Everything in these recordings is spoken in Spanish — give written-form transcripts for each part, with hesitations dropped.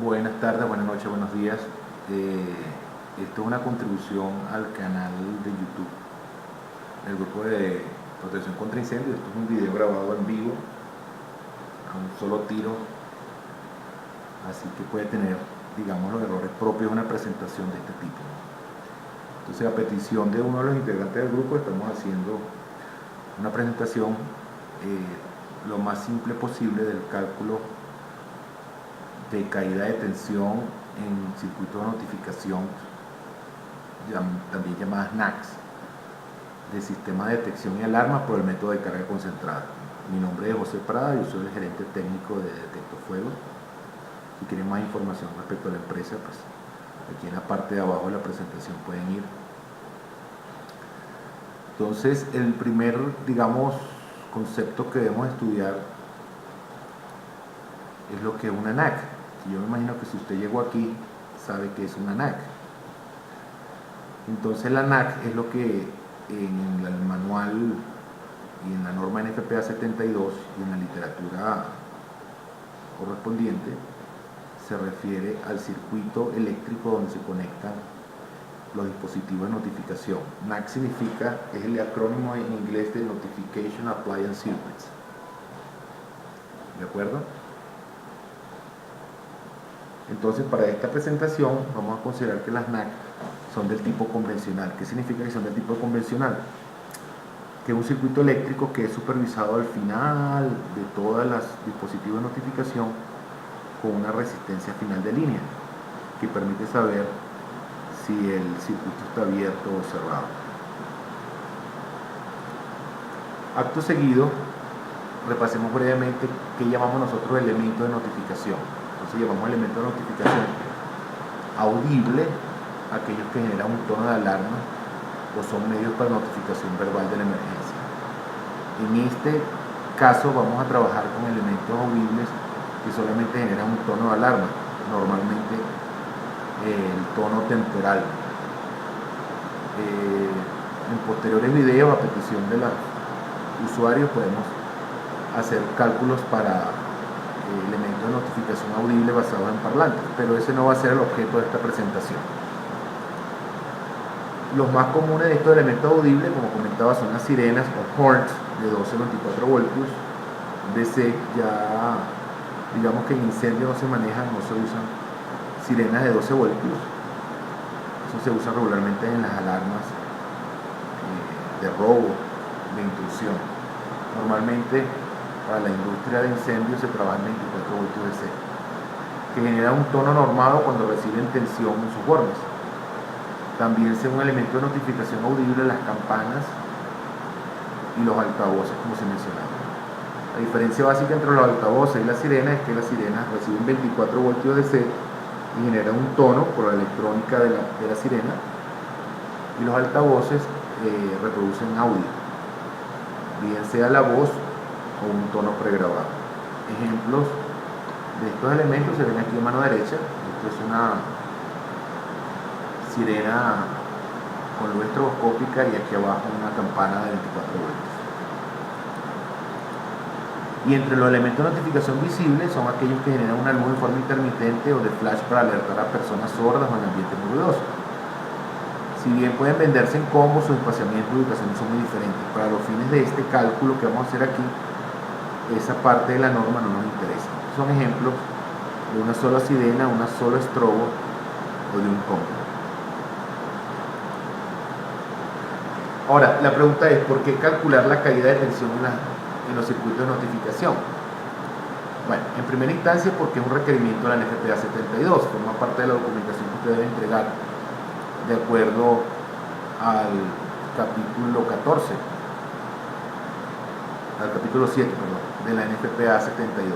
Buenas tardes, buenas noches, buenos días. Esto es una contribución al canal de YouTube del grupo de protección contra incendios. Esto es un video grabado en vivo a un solo tiro, así que puede tener, digamos, los errores propios de una presentación de este tipo. Entonces, a petición de uno de los integrantes del grupo, estamos haciendo una presentación lo más simple posible del cálculo de caída de tensión en circuitos de notificación, también llamadas NACs, de sistema de detección y alarma por el método de carga concentrada. Mi nombre es José Prada, yo soy el gerente técnico de Detecto Fuego. Si quieren más información respecto a la empresa, pues aquí en la parte de abajo de la presentación pueden ir. Entonces, el primer, digamos, concepto que debemos estudiar es lo que es una NAC. Yo me imagino que si usted llegó aquí, sabe que es una NAC. Entonces la NAC es lo que en el manual y en la norma NFPA 72 y en la literatura correspondiente se refiere al circuito eléctrico donde se conectan los dispositivos de notificación. NAC significa, es el acrónimo en inglés de Notification Appliance Circuits. ¿De acuerdo? Entonces, para esta presentación vamos a considerar que las NAC son del tipo convencional. ¿Qué significa que son del tipo convencional? Que es un circuito eléctrico que es supervisado al final de todos los dispositivos de notificación con una resistencia final de línea que permite saber si el circuito está abierto o cerrado. Acto seguido, repasemos brevemente qué llamamos nosotros elemento de notificación. Entonces llamamos elemento de notificación audible aquellos que generan un tono de alarma o son medios para notificación verbal de la emergencia. En este caso vamos a trabajar con elementos audibles que solamente generan un tono de alarma, normalmente el tono temporal. En posteriores videos, a petición de los usuarios, podemos hacer cálculos para elementos de notificación audible basados en parlantes, pero ese no va a ser el objeto de esta presentación. Los más comunes de estos elementos audibles, como comentaba, son las sirenas o horns de 12 a 24 voltios. DC, ya digamos que en incendio no se manejan, no se usan sirenas de 12 voltios. Eso se usa regularmente en las alarmas de robo, de intrusión. Normalmente para la industria de incendios se trabaja en 24 voltios DC, que genera un tono normado cuando reciben tensión en sus bornes. También es un elemento de notificación audible las campanas y los altavoces, como se mencionaba. La diferencia básica entre los altavoces y la sirena es que las sirenas reciben 24 voltios DC y generan un tono por la electrónica de la sirena, y los altavoces reproducen audio, bien sea la voz o un tono pregrabado. Ejemplos de estos elementos se ven aquí a mano derecha. Esto es una sirena con luz estroboscópica y aquí abajo una campana de 24 voltios. Y entre los elementos de notificación visibles son aquellos que generan una luz en forma intermitente o de flash para alertar a personas sordas o en ambientes muy ruidosos. Si bien pueden venderse en combos, su espaciamiento y ubicación son muy diferentes. Para los fines de este cálculo que vamos a hacer aquí, esa parte de la norma no nos interesa. Son ejemplos de una sola sirena, una sola estrobo o de un combo. Ahora, la pregunta es, ¿por qué calcular la caída de tensión en los circuitos de notificación? Bueno, en primera instancia porque es un requerimiento de la NFPA 72, forma parte de la documentación que usted debe entregar de acuerdo al capítulo 14, al capítulo 7, perdón, de la NFPA 72.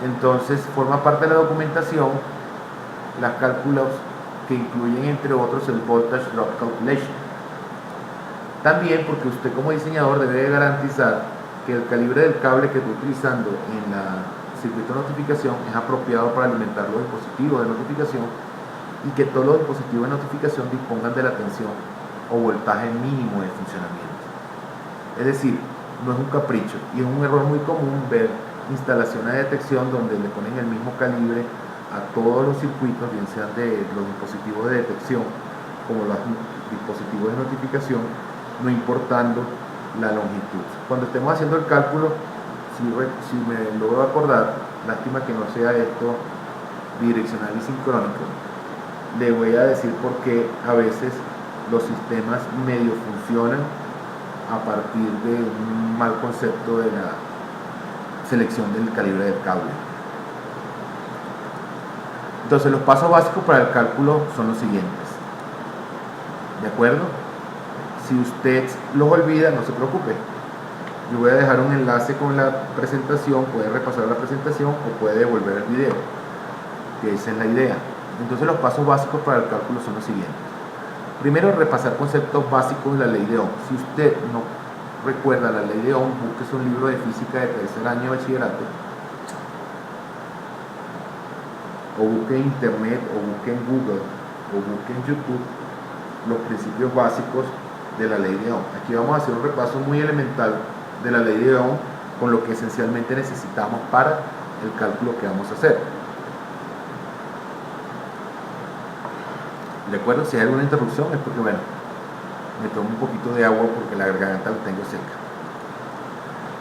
Entonces, forma parte de la documentación las cálculos que incluyen, entre otros, el Voltage Drop Calculation. También porque usted como diseñador debe garantizar que el calibre del cable que está utilizando en la circuito de notificación es apropiado para alimentar los dispositivos de notificación y que todos los dispositivos de notificación dispongan de la tensión o voltaje mínimo de funcionamiento. Es decir, no es un capricho y es un error muy común ver instalaciones de detección donde le ponen el mismo calibre a todos los circuitos, bien sean de los dispositivos de detección como los dispositivos de notificación, no importando la longitud. Cuando estemos haciendo el cálculo, si me logro acordar, lástima que no sea esto bidireccional y sincrónico, le voy a decir por qué a veces los sistemas medio funcionan a partir de un mal concepto de la selección del calibre del cable. Entonces los pasos básicos para el cálculo son los siguientes, ¿de acuerdo? Si usted los olvida, no se preocupe, yo voy a dejar un enlace con la presentación, puede repasar la presentación o puede devolver el video, que esa es la idea. Entonces los pasos básicos para el cálculo son los siguientes. Primero, repasar conceptos básicos de la ley de Ohm. Si usted no recuerda la ley de Ohm, busque un libro de física de tercer año de bachillerato, o busque en internet, o busque en Google, o busque en YouTube los principios básicos de la ley de Ohm. Aquí vamos a hacer un repaso muy elemental de la ley de Ohm con lo que esencialmente necesitamos para el cálculo que vamos a hacer. ¿De acuerdo? Si hay alguna interrupción es porque, bueno, me tomo un poquito de agua porque la garganta la tengo seca.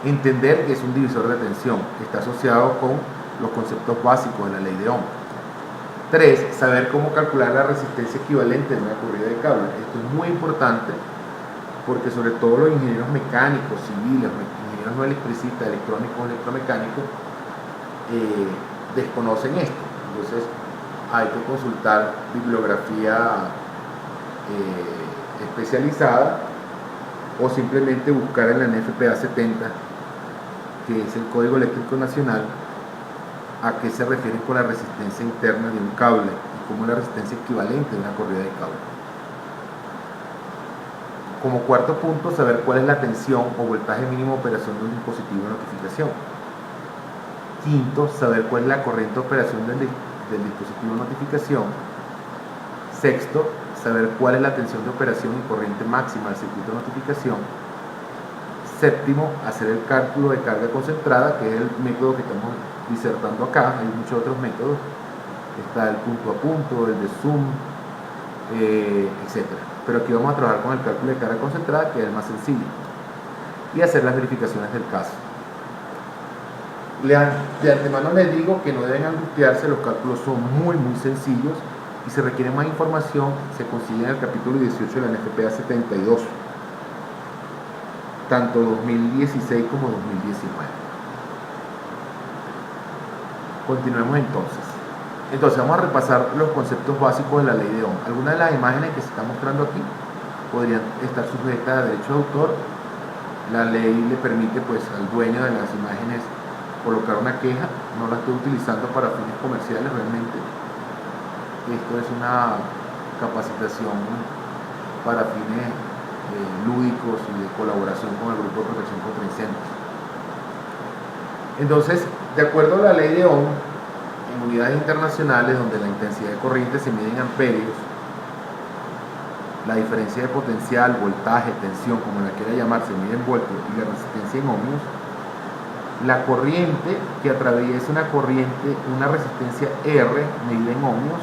Entender que es un divisor de tensión, que está asociado con los conceptos básicos de la ley de Ohm. 3. Saber cómo calcular la resistencia equivalente de una corrida de cable. Esto es muy importante porque sobre todo los ingenieros mecánicos, civiles, ingenieros no electricistas, electrónicos o electromecánicos desconocen esto. Entonces hay que consultar bibliografía especializada o simplemente buscar en la NFPA 70, que es el Código Eléctrico Nacional, a qué se refieren con la resistencia interna de un cable y cómo es la resistencia equivalente de una corrida de cable. Como cuarto punto, saber cuál es la tensión o voltaje mínimo de operación de un dispositivo de notificación. Quinto, saber cuál es la corriente de operación del dispositivo de notificación. Sexto, saber cuál es la tensión de operación y corriente máxima del circuito de notificación. Séptimo, hacer el cálculo de carga concentrada, que es el método que estamos disertando acá. Hay muchos otros métodos, está el punto a punto, el de zoom, etc. Pero aquí vamos a trabajar con el cálculo de carga concentrada, que es el más sencillo, y hacer las verificaciones del caso. De antemano les digo que no deben angustiarse, los cálculos son muy sencillos, y si requieren más información se consigue en el capítulo 18 de la NFPA 72, tanto 2016 como 2019. Continuemos entonces. Entonces vamos a repasar los conceptos básicos de la ley de Ohm. Algunas de las imágenes que se están mostrando aquí podrían estar sujetas a derecho de autor. La ley le permite pues al dueño de las imágenes colocar una queja. No la estoy utilizando para fines comerciales realmente. Esto es una capacitación para fines lúdicos y de colaboración con el Grupo de Protección contra Incendios. Entonces, de acuerdo a la ley de Ohm, en unidades internacionales donde la intensidad de corriente se mide en amperios, la diferencia de potencial, voltaje, tensión, como la quiera llamar, se mide en voltios, y la resistencia en ohmios, la corriente que atraviesa una resistencia R medida en ohmios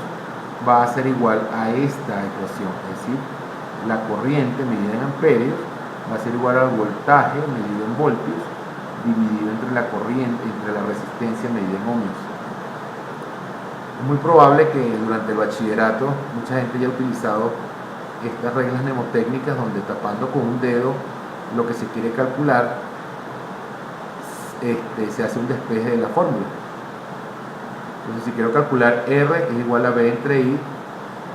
va a ser igual a esta ecuación, es decir, la corriente medida en amperios va a ser igual al voltaje medido en voltios dividido entre la resistencia medida en ohmios. Es muy probable que durante el bachillerato mucha gente haya utilizado estas reglas mnemotécnicas donde tapando con un dedo lo que se quiere calcular se hace un despeje de la fórmula. Entonces, si quiero calcular R es igual a B entre I,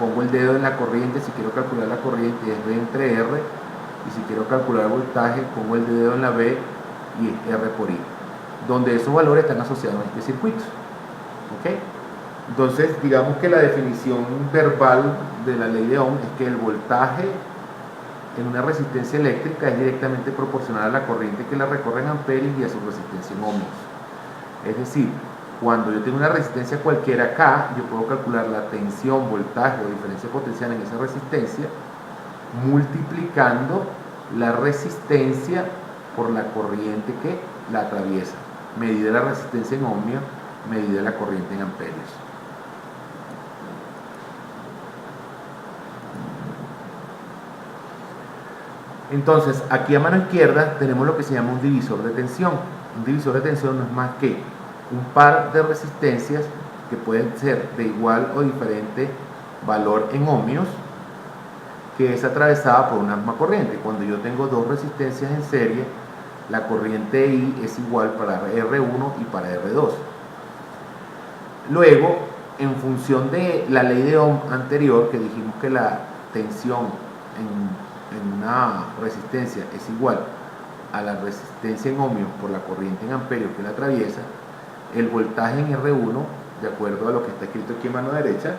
pongo el dedo en la corriente. Si quiero calcular la corriente es B entre R, y si quiero calcular el voltaje pongo el dedo en la B y es R por I, donde esos valores están asociados a este circuito. ¿Ok? Entonces, digamos que la definición verbal de la ley de Ohm es que el voltaje en una resistencia eléctrica es directamente proporcional a la corriente que la recorre en amperios y a su resistencia en ohmios. Es decir, cuando yo tengo una resistencia cualquiera acá, yo puedo calcular la tensión, voltaje o diferencia potencial en esa resistencia multiplicando la resistencia por la corriente que la atraviesa. medida la resistencia en ohmios, medida la corriente en amperios. Entonces, aquí a mano izquierda tenemos lo que se llama un divisor de tensión. Un divisor de tensión no es más que un par de resistencias que pueden ser de igual o diferente valor en ohmios, que es atravesada por una misma corriente. Cuando yo tengo dos resistencias en serie, la corriente I es igual para R1 y para R2. Luego, en función de la ley de Ohm anterior, que dijimos que la tensión en una resistencia es igual a la resistencia en ohmios por la corriente en amperios que la atraviesa, el voltaje en R1, de acuerdo a lo que está escrito aquí en mano derecha,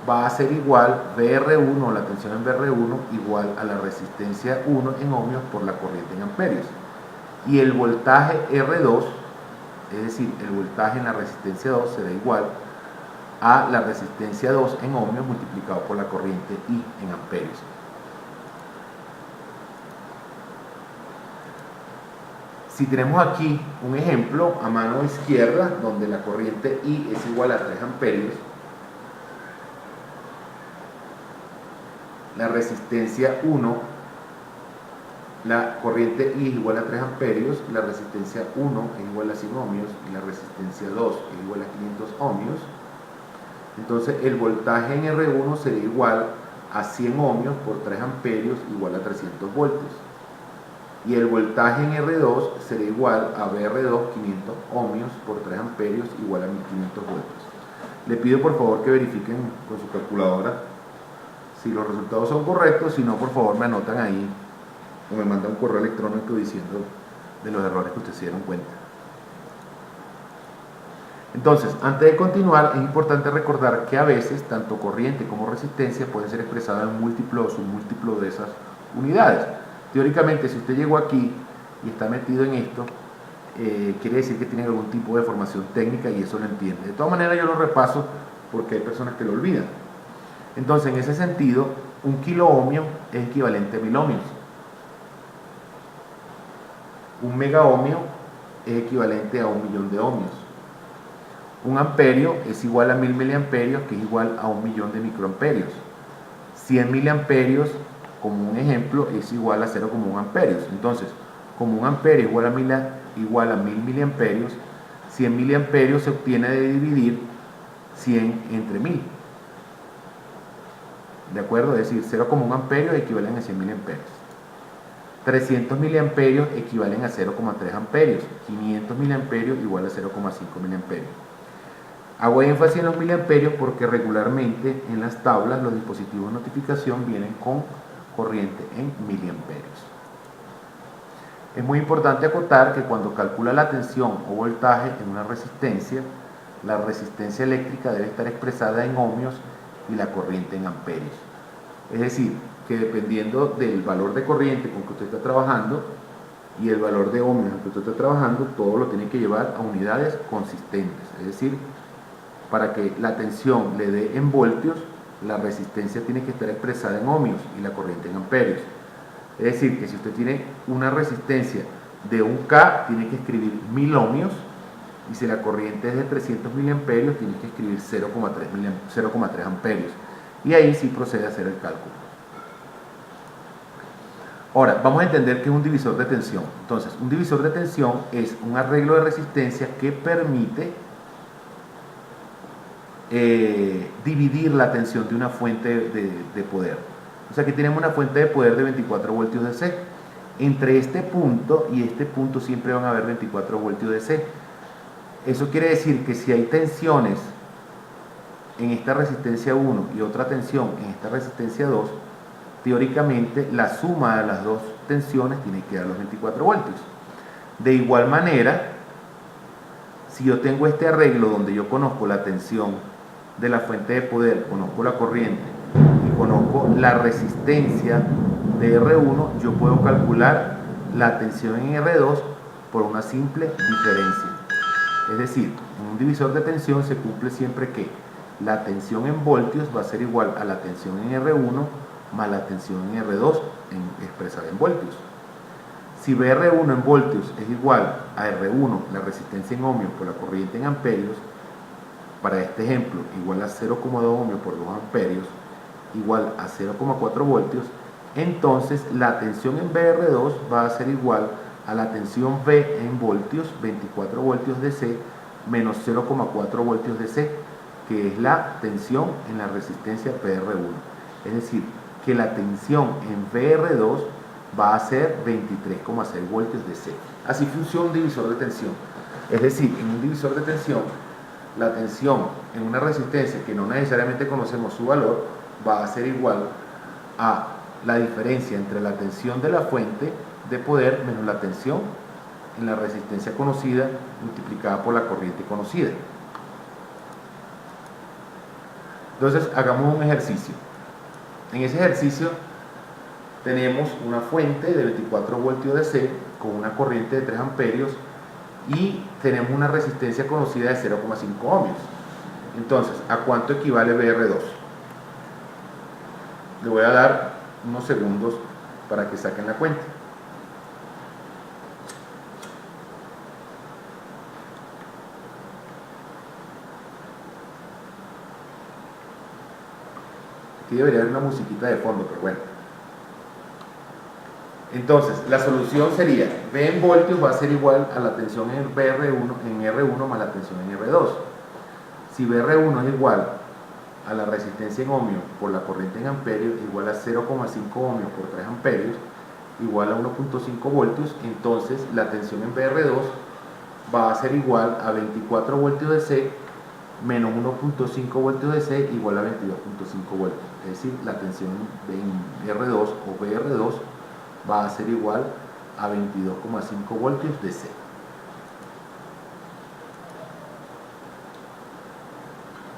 va a ser igual VR1, la tensión en VR1, igual a la resistencia 1 en ohmios por la corriente en amperios. Y el voltaje R2, es decir, el voltaje en la resistencia 2 será igual a la resistencia 2 en ohmios multiplicado por la corriente I en amperios. Si tenemos aquí un ejemplo a mano izquierda donde la corriente I es igual a 3 amperios, la resistencia 1, la corriente I es igual a 3 amperios, la resistencia 1 es igual a 100 ohmios y la resistencia 2 es igual a 500 ohmios, entonces el voltaje en R1 sería igual a 100 ohmios por 3 amperios igual a 300 voltios. Y el voltaje en R2 sería igual a VR2 500 ohmios por 3 amperios igual a 1500 voltios. Le pido por favor que verifiquen con su calculadora si los resultados son correctos. Si no, por favor me anotan ahí o me mandan un correo electrónico diciendo de los errores que ustedes se dieron cuenta. Entonces, antes de continuar, es importante recordar que a veces tanto corriente como resistencia pueden ser expresadas en múltiplo o submúltiplo de esas unidades. Teóricamente, si usted llegó aquí y está metido en esto, quiere decir que tiene algún tipo de formación técnica y eso lo entiende. De todas maneras, yo lo repaso porque hay personas que lo olvidan. Entonces, en ese sentido, un kilo ohmio es equivalente a 1000 ohmios. Un mega ohmio es equivalente a 1.000.000 de ohmios. Un amperio es igual a 1000 miliamperios, que es igual a 1.000.000 de microamperios. 100 miliamperios, como un ejemplo, es igual a 0,1 amperios. Entonces, como un amperio igual a 1000 miliamperios, 100 miliamperios se obtiene de dividir 100 entre 1000. ¿De acuerdo? Es decir, 0,1 amperio equivalen a 100 miliamperios. 300 miliamperios equivalen a 0,3 amperios. 500 miliamperios igual a 0,5 miliamperios. Hago énfasis en los miliamperios porque regularmente en las tablas los dispositivos de notificación vienen con corriente en miliamperios. Es muy importante acotar que cuando calcula la tensión o voltaje en una resistencia, la resistencia eléctrica debe estar expresada en ohmios y la corriente en amperios. Es decir, que dependiendo del valor de corriente con que usted está trabajando y el valor de ohmios con que usted está trabajando, todo lo tiene que llevar a unidades consistentes. Es decir, para que la tensión le dé en voltios, la resistencia tiene que estar expresada en ohmios y la corriente en amperios. Es decir, que si usted tiene una resistencia de 1K, tiene que escribir 1000 ohmios, y si la corriente es de 300 miliamperios, tiene que escribir 0,3 amperios. Y ahí sí procede a hacer el cálculo. Ahora, vamos a entender qué es un divisor de tensión. Entonces, un divisor de tensión es un arreglo de resistencia que permite dividir la tensión de una fuente de poder. O sea que tenemos una fuente de poder de 24 voltios DC. Entre este punto y este punto siempre van a haber 24 voltios DC. Eso quiere decir que si hay tensiones en esta resistencia 1 y otra tensión en esta resistencia 2, teóricamente la suma de las dos tensiones tiene que dar los 24 voltios. De igual manera, si yo tengo este arreglo donde yo conozco la tensión de la fuente de poder, conozco la corriente y conozco la resistencia de R1, yo puedo calcular la tensión en R2 por una simple diferencia. Es decir, en un divisor de tensión se cumple siempre que la tensión en voltios va a ser igual a la tensión en R1 más la tensión en R2 expresada en voltios. Si VR1 en voltios es igual a R1, la resistencia en ohmios por la corriente en amperios, para este ejemplo, igual a 0,2 ohmios por 2 amperios, igual a 0,4 voltios, entonces la tensión en VR2 va a ser igual a la tensión V en voltios, 24 voltios DC, menos 0,4 voltios DC, que es la tensión en la resistencia PR1. Es decir, que la tensión en VR2 va a ser 23,6 voltios DC. Así funciona un divisor de tensión. Es decir, en un divisor de tensión, la tensión en una resistencia que no necesariamente conocemos su valor, va a ser igual a la diferencia entre la tensión de la fuente de poder menos la tensión en la resistencia conocida multiplicada por la corriente conocida. Entonces hagamos un ejercicio. En ese ejercicio tenemos una fuente de 24 voltios DC con una corriente de 3 amperios y tenemos una resistencia conocida de 0,5 ohmios. Entonces, ¿a cuánto equivale VR2? Le voy a dar unos segundos para que saquen la cuenta. Aquí debería haber una musiquita de fondo, pero bueno. Entonces, la solución sería, V en voltios va a ser igual a la tensión en R1 más la tensión en R2. Si VR1 es igual a la resistencia en ohmios por la corriente en amperios, igual a 0,5 ohmios por 3 amperios, igual a 1,5 voltios, entonces la tensión en VR2 va a ser igual a 24 voltios DC menos 1,5 voltios DC igual a 22,5 voltios. Es decir, la tensión en R2 o VR2 va a ser igual a 22,5 voltios DC.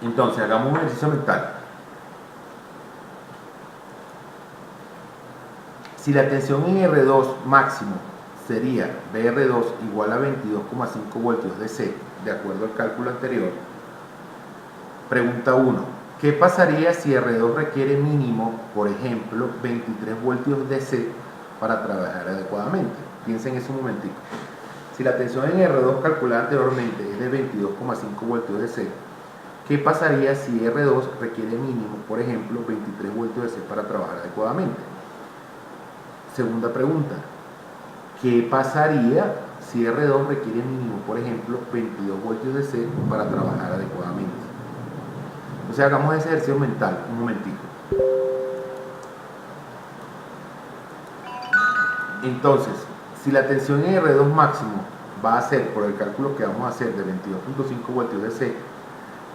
Entonces, hagamos un ejercicio mental. Si la tensión en R2 máximo sería VR2 igual a 22,5 voltios DC, de acuerdo al cálculo anterior, pregunta 1. ¿Qué pasaría si R2 requiere mínimo, por ejemplo, 23 voltios DC para trabajar adecuadamente? Piensen en eso un momentico. Si la tensión en R2 calculada anteriormente es de 22,5 voltios DC, ¿qué pasaría si R2 requiere mínimo, por ejemplo, 23 voltios DC para trabajar adecuadamente? Segunda pregunta. ¿Qué pasaría si R2 requiere mínimo, por ejemplo, 22 voltios DC para trabajar adecuadamente? O sea, hagamos ese ejercicio mental, un momentito. Entonces, si la tensión en R2 máximo va a ser, por el cálculo que vamos a hacer, de 22,5 voltios DC,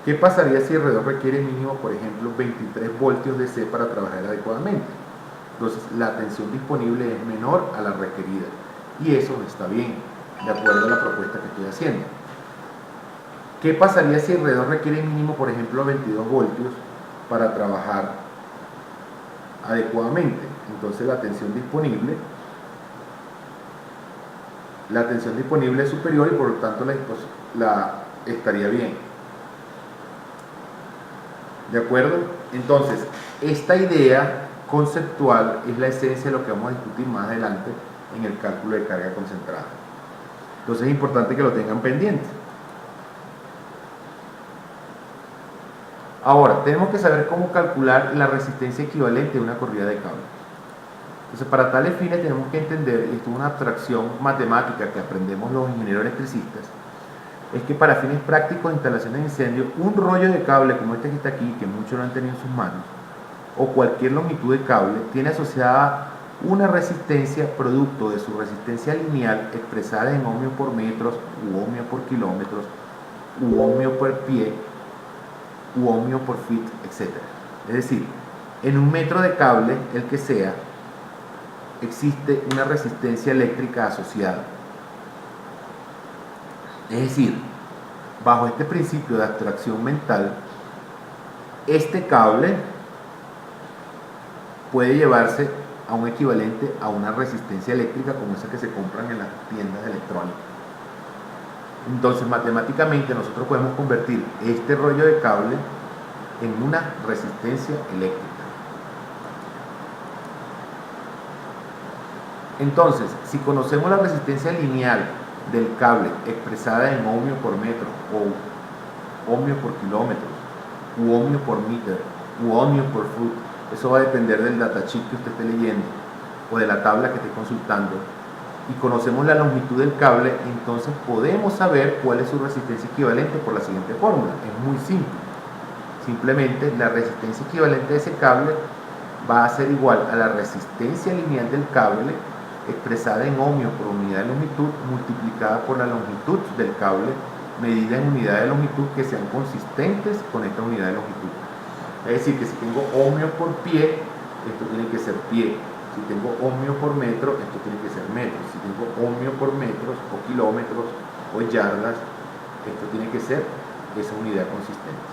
¿qué pasaría si R2 requiere mínimo, por ejemplo, 23 voltios DC para trabajar adecuadamente? Entonces, la tensión disponible es menor a la requerida. Y eso está bien, de acuerdo a la propuesta que estoy haciendo. ¿Qué pasaría si R2 requiere mínimo, por ejemplo, 22 voltios para trabajar adecuadamente? Entonces, la tensión disponible es superior y por lo tanto la estaría bien. ¿De acuerdo? Entonces, esta idea conceptual es la esencia de lo que vamos a discutir más adelante en el cálculo de carga concentrada. Entonces es importante que lo tengan pendiente. Ahora, tenemos que saber cómo calcular la resistencia equivalente de una corrida de cable. Entonces, para tales fines tenemos que entender, y esto es una abstracción matemática que aprendemos los ingenieros electricistas, es que para fines prácticos de instalación de incendio, un rollo de cable como este que está aquí, que muchos lo han tenido en sus manos, o cualquier longitud de cable, tiene asociada una resistencia producto de su resistencia lineal expresada en ohmios por metros, u ohmios por kilómetros, u ohmios por pie, u ohmios por feet, etc. Es decir, en un metro de cable, el que sea, existe una resistencia eléctrica asociada. Es decir, bajo este principio de abstracción mental, este cable puede llevarse a un equivalente a una resistencia eléctrica como esa que se compran en las tiendas electrónicas. Entonces, matemáticamente nosotros podemos convertir este rollo de cable en una resistencia eléctrica. Entonces, si conocemos la resistencia lineal del cable expresada en ohmio por metro o ohmio por kilómetro u ohmio por meter u ohmio por foot, eso va a depender del datasheet que usted esté leyendo o de la tabla que esté consultando, y conocemos la longitud del cable, entonces podemos saber cuál es su resistencia equivalente por la siguiente fórmula. Es muy simple. Simplemente la resistencia equivalente de ese cable va a ser igual a la resistencia lineal del cable expresada en ohmio por unidad de longitud multiplicada por la longitud del cable medida en unidad de longitud que sean consistentes con esta unidad de longitud. Es decir, que si tengo ohmio por pie, esto tiene que ser pie. Si tengo ohmio por metro, esto tiene que ser metros. Si tengo ohmio por metros o kilómetros o yardas, esto tiene que ser esa unidad consistente.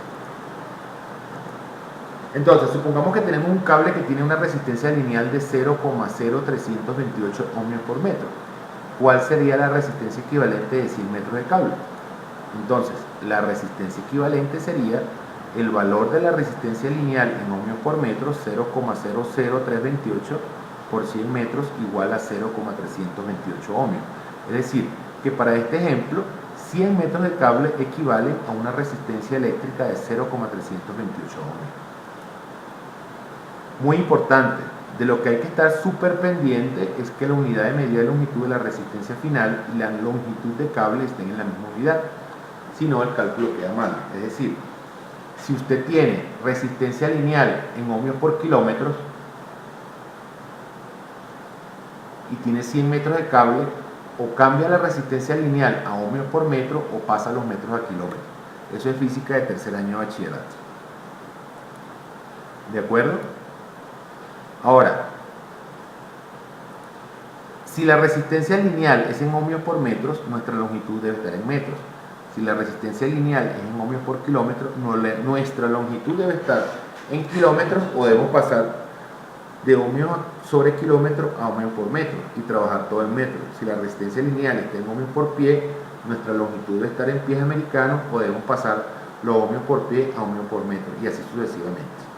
Entonces, supongamos que tenemos un cable que tiene una resistencia lineal de 0,0328 ohmios por metro. ¿Cuál sería la resistencia equivalente de 100 metros de cable? Entonces, la resistencia equivalente sería el valor de la resistencia lineal en ohmios por metro, 0,00328 por 100 metros igual a 0,328 ohmios. Es decir, que para este ejemplo, 100 metros de cable equivalen a una resistencia eléctrica de 0,328 ohmios. Muy importante, de lo que hay que estar súper pendiente es que la unidad de medida de longitud de la resistencia final y la longitud de cable estén en la misma unidad, si no el cálculo queda mal. Es decir, si usted tiene resistencia lineal en ohmios por kilómetros y tiene 100 metros de cable, o cambia la resistencia lineal a ohmios por metro o pasa los metros a kilómetros. Eso es física de tercer año de bachillerato. ¿De acuerdo? Ahora, si la resistencia lineal es en ohmios por metros, nuestra longitud debe estar en metros. Si la resistencia lineal es en ohmios por kilómetros, nuestra longitud debe estar en kilómetros, o debemos pasar de ohmios sobre kilómetro a ohmios por metro y trabajar todo en metros. Si la resistencia lineal está en ohmios por pie, nuestra longitud debe estar en pies americanos, o debemos pasar los ohmios por pie a ohmios por metro, y así sucesivamente.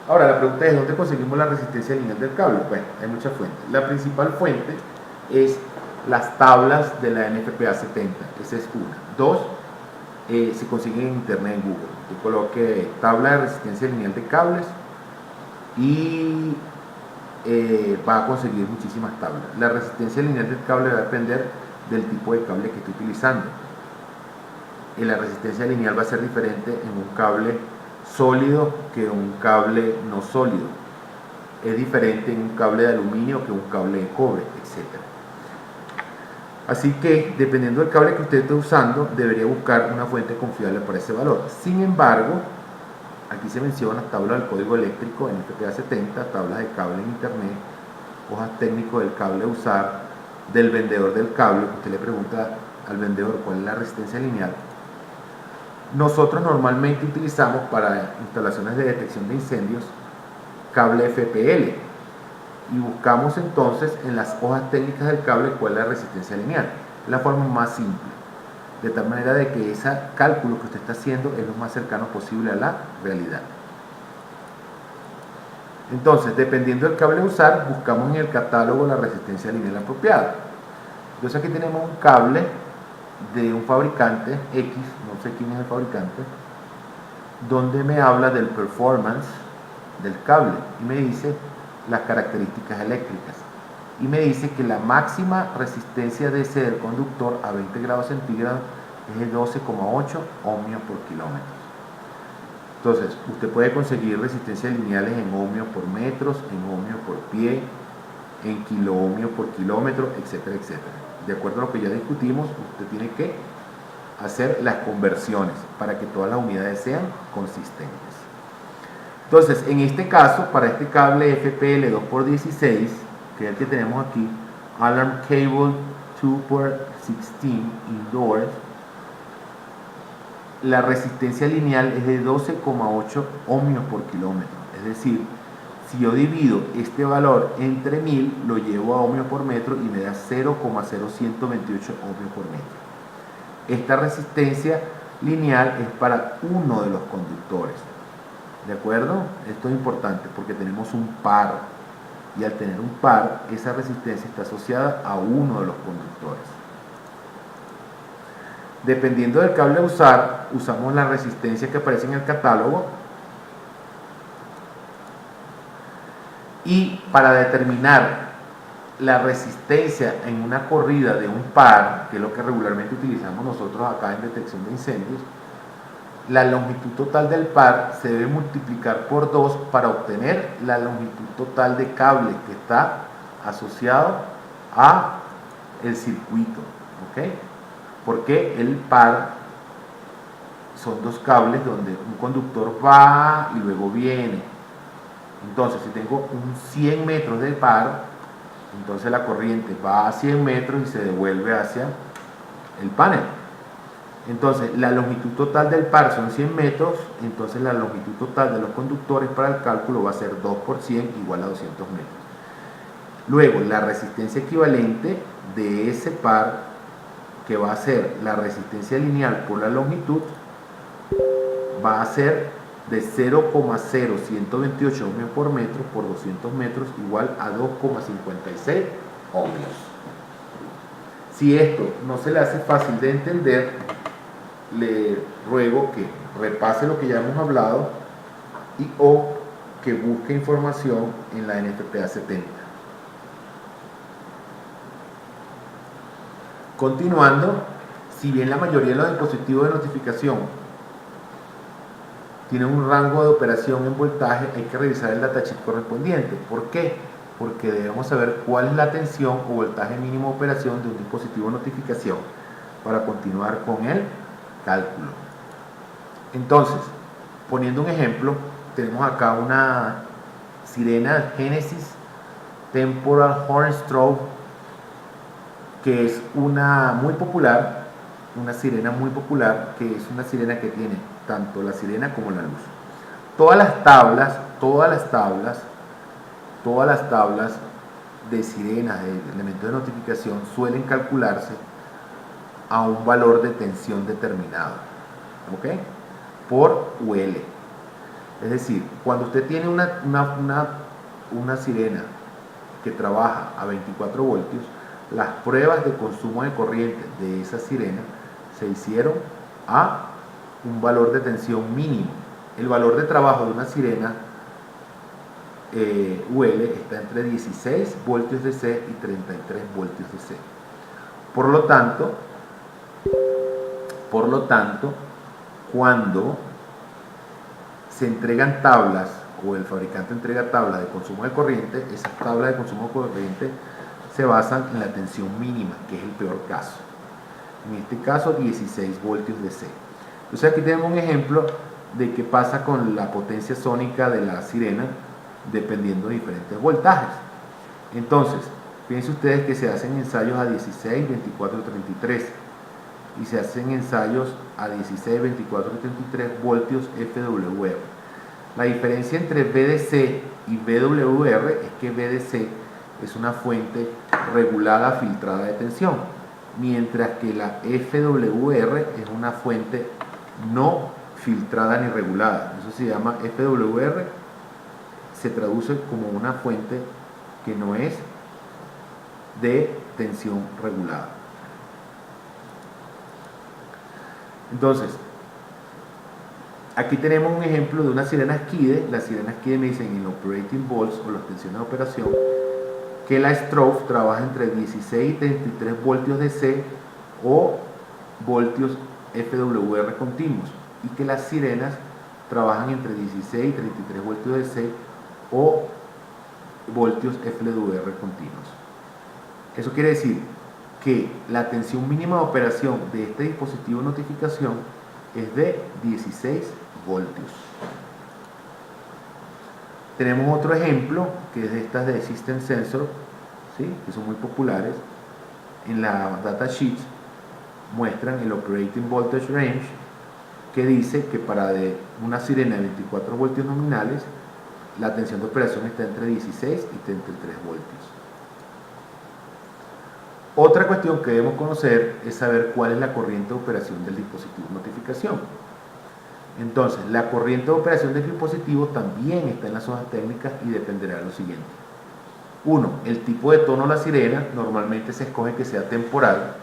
Ahora, la pregunta es: ¿dónde conseguimos la resistencia lineal del cable? Bueno, hay muchas fuentes. La principal fuente es las tablas de la NFPA 70. Esa es una. Dos, se consiguen en internet, en Google. Yo coloque tabla de resistencia lineal de cables y va a conseguir muchísimas tablas. La resistencia lineal del cable va a depender del tipo de cable que esté utilizando. Y la resistencia lineal va a ser diferente en un cable sólido que un cable no sólido. Es diferente en un cable de aluminio que un cable de cobre, etc. Así que, dependiendo del cable que usted esté usando, debería buscar una fuente confiable para ese valor. Sin embargo, aquí se menciona tabla del código eléctrico en NFPA 70, tablas de cable en internet, hojas técnicas del cable a usar, del vendedor del cable. Usted le pregunta al vendedor cuál es la resistencia lineal. Nosotros normalmente utilizamos para instalaciones de detección de incendios cable FPL, y buscamos entonces en las hojas técnicas del cable cuál es la resistencia lineal. Es la forma más simple, de tal manera de que ese cálculo que usted está haciendo es lo más cercano posible a la realidad. Entonces, dependiendo del cable a usar, buscamos en el catálogo la resistencia lineal apropiada. Entonces aquí tenemos un cable de un fabricante X, no sé quién es el fabricante, donde me habla del performance del cable y me dice las características eléctricas, y me dice que la máxima resistencia de ese del conductor a 20 grados centígrados es de 12,8 ohmios por kilómetro. Entonces, usted puede conseguir resistencias lineales en ohmios por metros, en ohmios por pie, en kiloohmios por kilómetro, etcétera, etcétera. De acuerdo a lo que ya discutimos, usted tiene que hacer las conversiones para que todas las unidades sean consistentes. Entonces, en este caso, para este cable FPL 2x16, que es el que tenemos aquí, Alarm Cable 2x16 Indoors, la resistencia lineal es de 12,8 ohmios por kilómetro. Es decir, si yo divido este valor entre 1000, lo llevo a ohmios por metro y me da 0,0128 ohmios por metro. Esta resistencia lineal es para uno de los conductores. ¿De acuerdo? Esto es importante porque tenemos un par, y al tener un par, esa resistencia está asociada a uno de los conductores. Dependiendo del cable a usar, usamos la resistencia que aparece en el catálogo, y para determinar la resistencia en una corrida de un par, que es lo que regularmente utilizamos nosotros acá en detección de incendios, la longitud total del par se debe multiplicar por 2 para obtener la longitud total de cable que está asociado a el circuito, ¿ok? Porque el par son dos cables donde un conductor va y luego viene. Entonces, si tengo un 100 metros de par, entonces la corriente va a 100 metros y se devuelve hacia el panel. Entonces, la longitud total del par son 100 metros, entonces la longitud total de los conductores para el cálculo va a ser 2 por 100 igual a 200 metros. Luego, la resistencia equivalente de ese par, que va a ser la resistencia lineal por la longitud, va a ser de 0,0128 ohmios por metro por 200 metros igual a 2,56 ohmios. Si esto no se le hace fácil de entender, le ruego que repase lo que ya hemos hablado o que busque información en la NFPA 70. Continuando, si bien la mayoría de los dispositivos de notificación tienen un rango de operación en voltaje, hay que revisar el datasheet correspondiente. ¿Por qué? Porque debemos saber cuál es la tensión o voltaje mínimo de operación de un dispositivo de notificación para continuar con el cálculo. Entonces, poniendo un ejemplo, tenemos acá una sirena Genesis Temporal Horn Strobe, que es una muy popular, una sirena muy popular, que es una sirena que tiene tanto la sirena como la luz. Todas las tablas de sirenas, de elementos de notificación, suelen calcularse a un valor de tensión determinado, ¿ok? Por UL. Es decir, cuando usted tiene una sirena que trabaja a 24 voltios, las pruebas de consumo de corriente de esa sirena se hicieron a un valor de tensión mínimo. El valor de trabajo de una sirena UL está entre 16 voltios DC y 33 voltios DC. Por lo tanto, cuando se entregan tablas o el fabricante entrega tablas de consumo de corriente, esas tablas de consumo de corriente se basan en la tensión mínima, que es el peor caso. En este caso, 16 voltios DC. Entonces aquí tenemos un ejemplo de qué pasa con la potencia sónica de la sirena dependiendo de diferentes voltajes. Entonces, piensen ustedes que se hacen ensayos a 16, 24 y 33 y se hacen ensayos a 16, 24 y 33 voltios FWR. La diferencia entre VDC y VWR es que VDC es una fuente regulada filtrada de tensión, mientras que la FWR es una fuente no filtrada ni regulada. Eso se llama FWR, se traduce como una fuente que no es de tensión regulada. Entonces, aquí tenemos un ejemplo de una sirena Skide. La sirena Skide me dicen en operating volts o las tensiones de operación que la strobe trabaja entre 16 y 33 voltios DC o voltios FWR continuos, y que las sirenas trabajan entre 16 y 33 voltios DC o voltios FWR continuos. Eso quiere decir que la tensión mínima de operación de este dispositivo de notificación es de 16 voltios. Tenemos otro ejemplo que es de estas de System Sensor, ¿sí?, que son muy populares. En la datasheet muestran el Operating Voltage Range, que dice que para una sirena de 24 voltios nominales la tensión de operación está entre 16 y 33 voltios. Otra cuestión que debemos conocer es saber cuál es la corriente de operación del dispositivo de notificación. Entonces, la corriente de operación del dispositivo también está en las hojas técnicas y dependerá de lo siguiente. 1. El tipo de tono de la sirena, normalmente se escoge que sea temporal.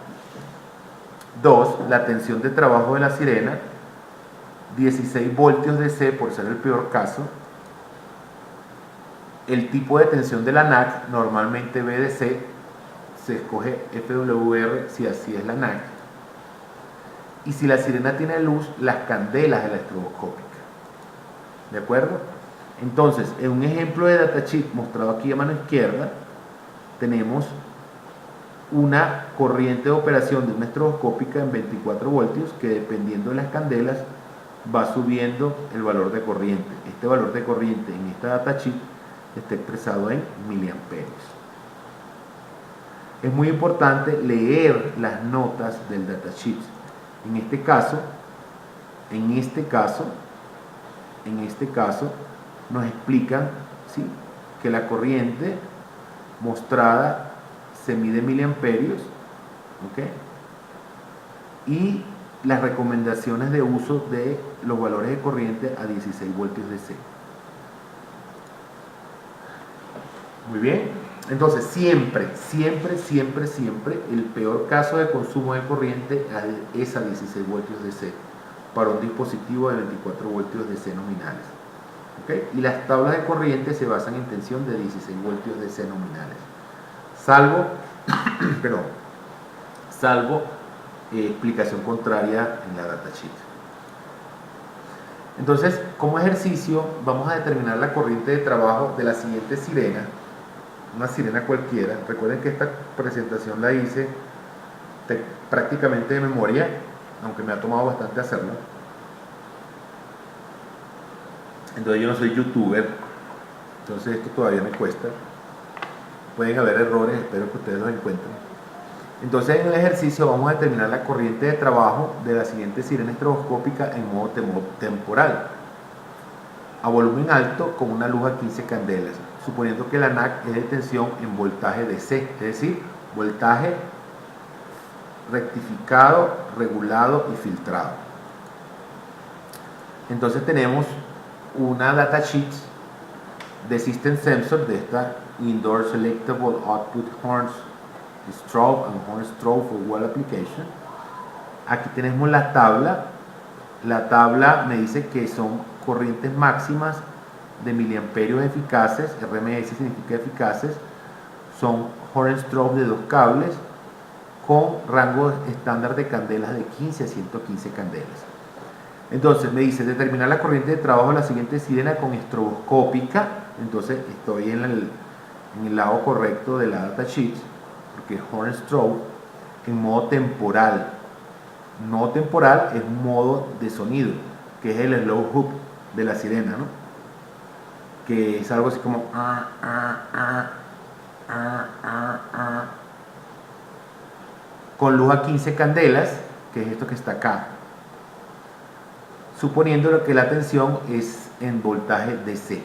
2. La tensión de trabajo de la sirena, 16 voltios DC por ser el peor caso. El tipo de tensión de la NAC, normalmente VDC, se escoge FWR si así es la NAC. Y si la sirena tiene luz, las candelas de la estroboscópica. ¿De acuerdo? Entonces, en un ejemplo de datasheet mostrado aquí a mano izquierda, tenemos una corriente de operación de una estroboscópica en 24 voltios que, dependiendo de las candelas, va subiendo el valor de corriente. Este valor de corriente en esta datasheet está expresado en miliamperios. Es muy importante leer las notas del datasheet. En este caso nos explican, ¿sí?, que la corriente mostrada se mide en miliamperios, ¿ok?, y las recomendaciones de uso de los valores de corriente a 16 voltios DC. Muy bien, entonces siempre, el peor caso de consumo de corriente es a 16 voltios DC para un dispositivo de 24 voltios DC nominales. ¿Okay? Y las tablas de corriente se basan en tensión de 16 voltios DC nominales, salvo explicación contraria en la datasheet. Entonces, como ejercicio, vamos a determinar la corriente de trabajo de la siguiente sirena, una sirena cualquiera. Recuerden que esta presentación la hice prácticamente de memoria, aunque me ha tomado bastante hacerla. Entonces yo no soy youtuber, entonces esto todavía me cuesta. Pueden haber errores, espero que ustedes los encuentren. Entonces, en el ejercicio vamos a determinar la corriente de trabajo de la siguiente sirena estroboscópica en modo temporal, a volumen alto, con una luz a 15 candelas, suponiendo que la NAC es de tensión en voltaje DC, es decir, voltaje rectificado, regulado y filtrado. Entonces tenemos una datasheet de System Sensor, de esta Indoor Selectable Output Horns Strobe and Horn Strobe for Well Application. Aquí tenemos la tabla. La tabla me dice que son corrientes máximas de miliamperios eficaces, RMS significa eficaces, son Horn Strobe de 2 cables con rango estándar de candelas de 15 a 115 candelas. Entonces me dice determinar la corriente de trabajo de la siguiente sirena con estroboscópica. Entonces estoy en el lado correcto de la datasheet, porque Horn Strobe en modo temporal. No temporal es un modo de sonido, que es el slow hoop de la sirena, ¿no?, que es algo así como con luz a 15 candelas, que es esto que está acá, suponiendo que la tensión es en voltaje DC.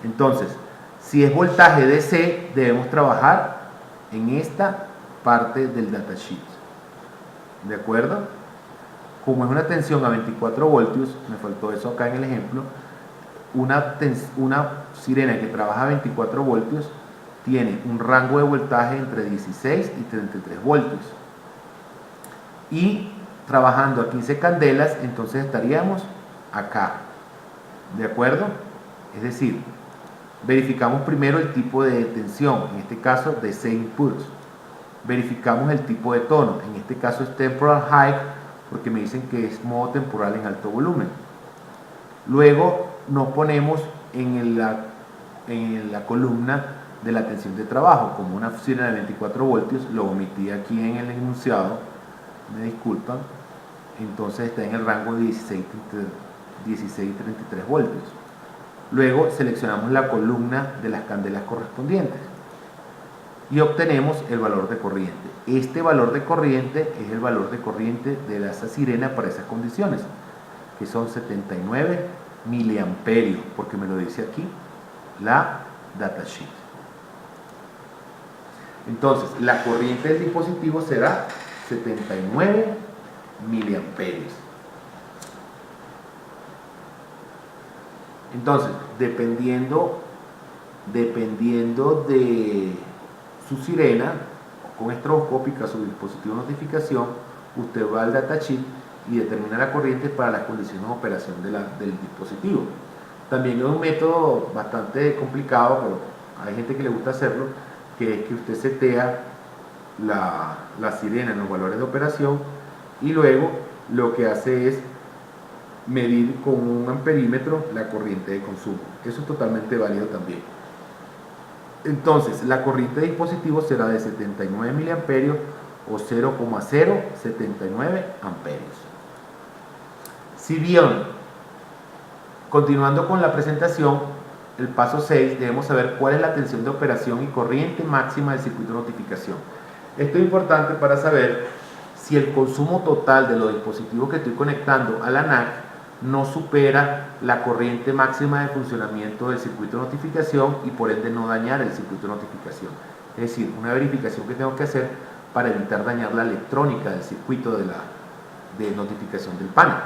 Entonces, si es voltaje DC, debemos trabajar en esta parte del datasheet. ¿De acuerdo? Como es una tensión a 24 voltios, me faltó eso acá en el ejemplo, una sirena que trabaja a 24 voltios tiene un rango de voltaje entre 16 y 33 voltios. Y trabajando a 15 candelas, entonces estaríamos acá. ¿De acuerdo? Es decir, verificamos primero el tipo de tensión, en este caso DC inputs. Verificamos el tipo de tono, en este caso es temporal high, porque me dicen que es modo temporal en alto volumen. Luego nos ponemos en la columna de la tensión de trabajo. Como una sirena de 24 voltios, lo omití aquí en el enunciado, me disculpan. Entonces está en el rango de 16 y 33 voltios. Luego seleccionamos la columna de las candelas correspondientes y obtenemos el valor de corriente. Este valor de corriente es el valor de corriente de esa sirena para esas condiciones, que son 79 miliamperios, porque me lo dice aquí la datasheet. Entonces, la corriente del dispositivo será 79 miliamperios. Entonces, dependiendo de su sirena, con estroboscópica, su dispositivo de notificación, usted va al datasheet y determina la corriente para las condiciones de operación del dispositivo. También es un método bastante complicado, pero hay gente que le gusta hacerlo, que es que usted setea la sirena en los valores de operación y luego lo que hace es medir con un amperímetro la corriente de consumo. Eso es totalmente válido también. Entonces, la corriente de dispositivo será de 79 miliamperios o 0,079 amperios. Si bien, continuando con la presentación, el paso 6, debemos saber cuál es la tensión de operación y corriente máxima del circuito de notificación. Esto es importante para saber si el consumo total de los dispositivos que estoy conectando a la NAC no supera la corriente máxima de funcionamiento del circuito de notificación y por ende no dañar el circuito de notificación. Es decir, una verificación que tengo que hacer para evitar dañar la electrónica del circuito de notificación del panel.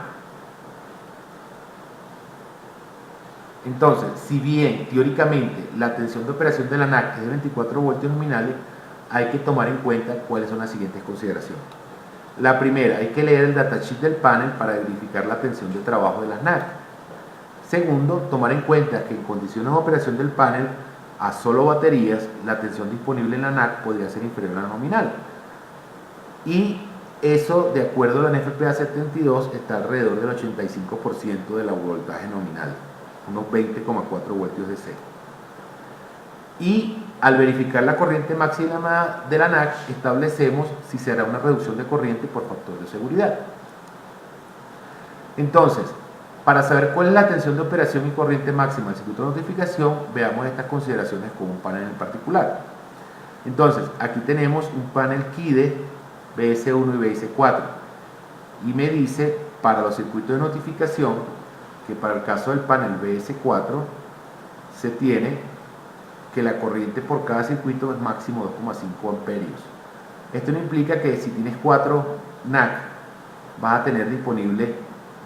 Entonces, si bien teóricamente la tensión de operación de la NAC es de 24 voltios nominales, hay que tomar en cuenta cuáles son las siguientes consideraciones. La primera, hay que leer el datasheet del panel para verificar la tensión de trabajo de las NAC. Segundo, tomar en cuenta que en condiciones de operación del panel a solo baterías, la tensión disponible en la NAC podría ser inferior a la nominal. Y eso, de acuerdo a la NFPA 72, está alrededor del 85% del voltaje nominal, unos 20,4 voltios DC. Y al verificar la corriente máxima de la NAC, establecemos si será una reducción de corriente por factor de seguridad. Entonces, para saber cuál es la tensión de operación y corriente máxima del circuito de notificación, veamos estas consideraciones con un panel en particular. Entonces, aquí tenemos un panel KIDE BS1 y BS4 y me dice para los circuitos de notificación que para el caso del panel BS4 se tiene que la corriente por cada circuito es máximo 2,5 amperios. Esto no implica que si tienes 4 NAC vas a tener disponible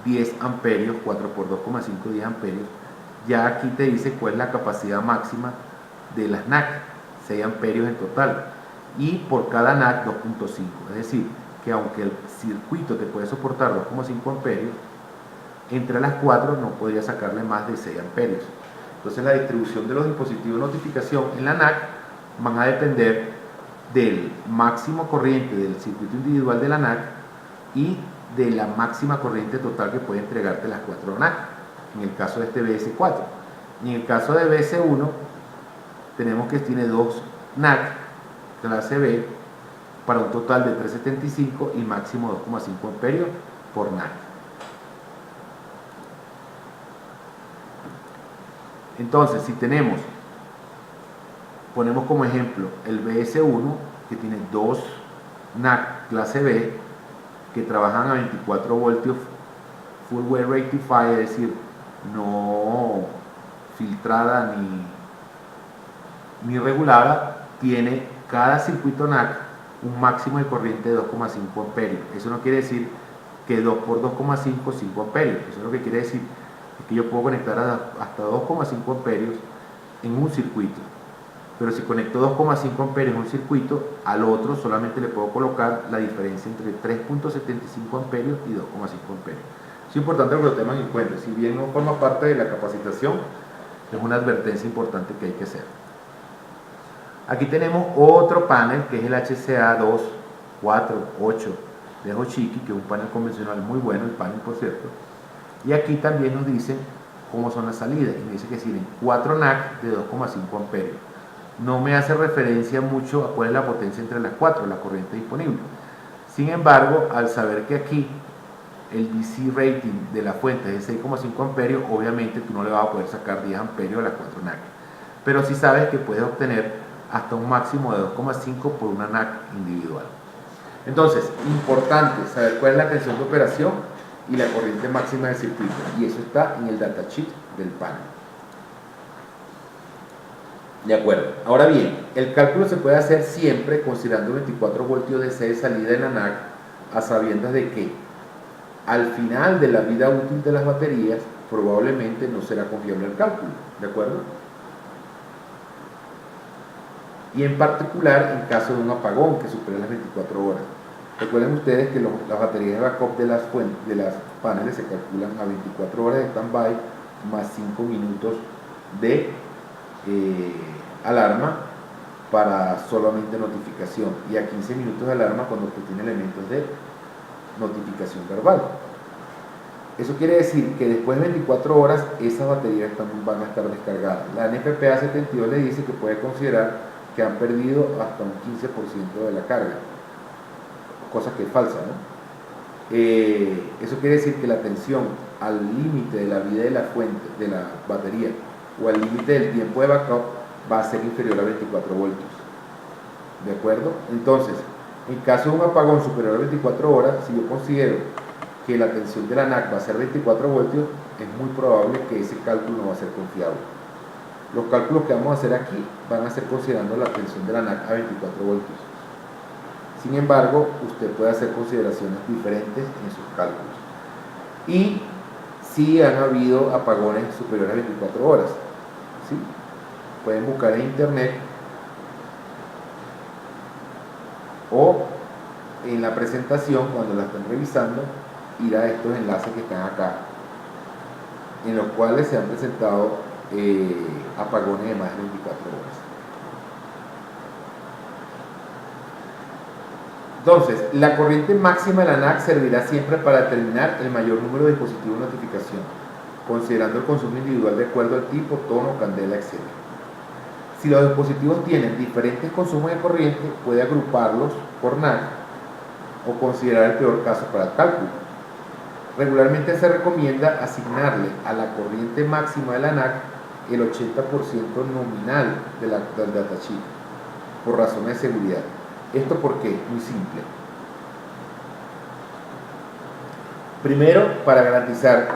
10 amperios, 4 por 2,5, 10 amperios. Ya aquí te dice cuál es la capacidad máxima de las NAC, 6 amperios en total. Y por cada NAC 2,5. Es decir, que aunque el circuito te puede soportar 2,5 amperios, entre las 4 no podría sacarle más de 6 amperios. Entonces la distribución de los dispositivos de notificación en la NAC van a depender del máximo corriente del circuito individual de la NAC y de la máxima corriente total que puede entregarte las 4 NAC, en el caso de este BS4. Y en el caso de BS1 tenemos que tiene 2 NAC clase B para un total de 375 y máximo 2,5 amperios por NAC. Entonces, si ponemos como ejemplo el BS1 que tiene 2 NAC clase B que trabajan a 24 voltios full wave rectified, es decir, no filtrada ni regulada, tiene cada circuito NAC un máximo de corriente de 2,5 amperios. Eso no quiere decir que 2 por 2,5, 5 amperios. Eso lo que quiere decir es que yo puedo conectar hasta 2,5 amperios en un circuito. Pero si conecto 2,5 amperios en un circuito, al otro solamente le puedo colocar la diferencia entre 3,75 amperios y 2,5 amperios. Es importante que lo tengan en cuenta. Si bien no forma parte de la capacitación, es una advertencia importante que hay que hacer. Aquí tenemos otro panel que es el HCA248 de Hochiki, que es un panel convencional muy bueno, el panel por cierto. Y aquí también nos dicen cómo son las salidas. Y me dice que tienen 4 NAC de 2,5 amperios. No me hace referencia mucho a cuál es la potencia entre las 4, la corriente disponible. Sin embargo, al saber que aquí el DC rating de la fuente es de 6,5 amperios, obviamente tú no le vas a poder sacar 10 amperios a las 4 NAC. Pero sí sabes que puedes obtener hasta un máximo de 2,5 por una NAC individual. Entonces, importante saber cuál es la tensión de operación y la corriente máxima del circuito, y eso está en el datasheet del panel. De acuerdo. Ahora bien, el cálculo se puede hacer siempre considerando 24 voltios DC de salida en la NAC, a sabiendas de que al final de la vida útil de las baterías probablemente no será confiable el cálculo, ¿de acuerdo? Y en particular en caso de un apagón que supere las 24 horas. Recuerden ustedes que las baterías de backup de las paneles se calculan a 24 horas de standby más 5 minutos de alarma para solamente notificación y a 15 minutos de alarma cuando usted tiene elementos de notificación verbal. Eso quiere decir que después de 24 horas esas baterías también van a estar descargadas. La NFPA 72 le dice que puede considerar que han perdido hasta un 15% de la carga, cosa que es falsa, ¿no? Eso quiere decir que la tensión al límite de la vida de la fuente, de la batería, o al límite del tiempo de backup va a ser inferior a 24 voltios, ¿de acuerdo? Entonces, en caso de un apagón superior a 24 horas, si yo considero que la tensión de la NAC va a ser 24 voltios, es muy probable que ese cálculo no va a ser confiable. Los cálculos que vamos a hacer aquí van a ser considerando la tensión de la NAC a 24 voltios. Sin embargo, usted puede hacer consideraciones diferentes en sus cálculos. Y si han habido apagones superiores a 24 horas, ¿sí? Pueden buscar en internet o en la presentación, cuando la estén revisando, ir a estos enlaces que están acá, en los cuales se han presentado apagones de más de 24 horas. Entonces, la corriente máxima de la NAC servirá siempre para determinar el mayor número de dispositivos de notificación, considerando el consumo individual de acuerdo al tipo, tono, candela, etc. Si los dispositivos tienen diferentes consumos de corriente, puede agruparlos por NAC o considerar el peor caso para el cálculo. Regularmente se recomienda asignarle a la corriente máxima de la NAC el 80% nominal del datasheet, por razones de seguridad. ¿Esto por qué? Muy simple. Primero, para garantizar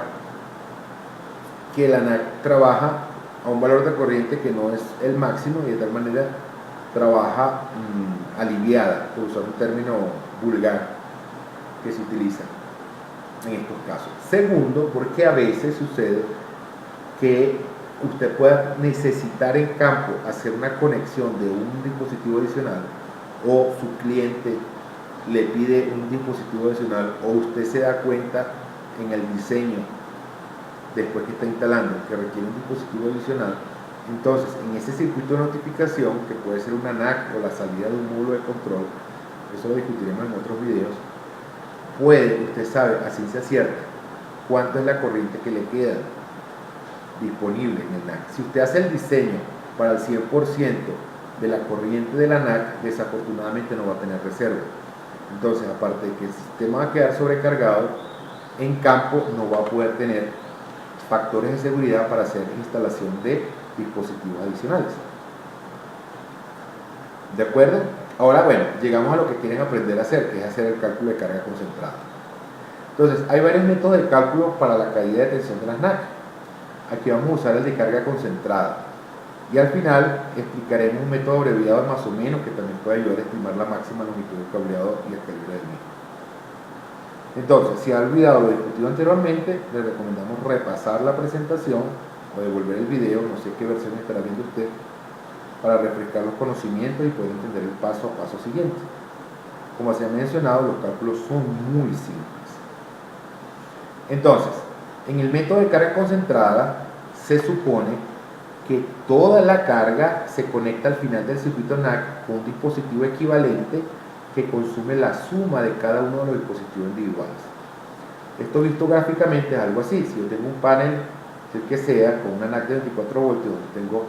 que la NAC trabaja a un valor de corriente que no es el máximo y de tal manera trabaja aliviada, por usar un término vulgar que se utiliza en estos casos. Segundo, porque a veces sucede que usted pueda necesitar en campo hacer una conexión de un dispositivo adicional, o su cliente le pide un dispositivo adicional, o usted se da cuenta en el diseño después que está instalando que requiere un dispositivo adicional. Entonces, en ese circuito de notificación, que puede ser una NAC o la salida de un módulo de control, eso lo discutiremos en otros videos, usted sabe a ciencia cierta cuánto es la corriente que le queda disponible en el NAC. Si usted hace el diseño para el 100% de la corriente de la NAC, desafortunadamente no va a tener reserva. Entonces, aparte de que el sistema va a quedar sobrecargado, en campo no va a poder tener factores de seguridad para hacer instalación de dispositivos adicionales. ¿De acuerdo? Ahora, bueno, llegamos a lo que quieren aprender a hacer, que es hacer el cálculo de carga concentrada. Entonces, hay varios métodos de cálculo para la caída de tensión de las NAC. Aquí vamos a usar el de carga concentrada. Y al final explicaremos un método abreviado más o menos que también puede ayudar a estimar la máxima longitud del cableado y el calibre del mismo. Entonces, si ha olvidado lo discutido anteriormente, le recomendamos repasar la presentación o devolver el video, no sé qué versión estará viendo usted, para refrescar los conocimientos y poder entender el paso a paso siguiente. Como se ha mencionado, los cálculos son muy simples. Entonces, en el método de carga concentrada se supone que toda la carga se conecta al final del circuito NAC con un dispositivo equivalente que consume la suma de cada uno de los dispositivos individuales. Esto visto gráficamente es algo así. Si yo tengo un panel, el que sea, con una NAC de 24 voltios, donde tengo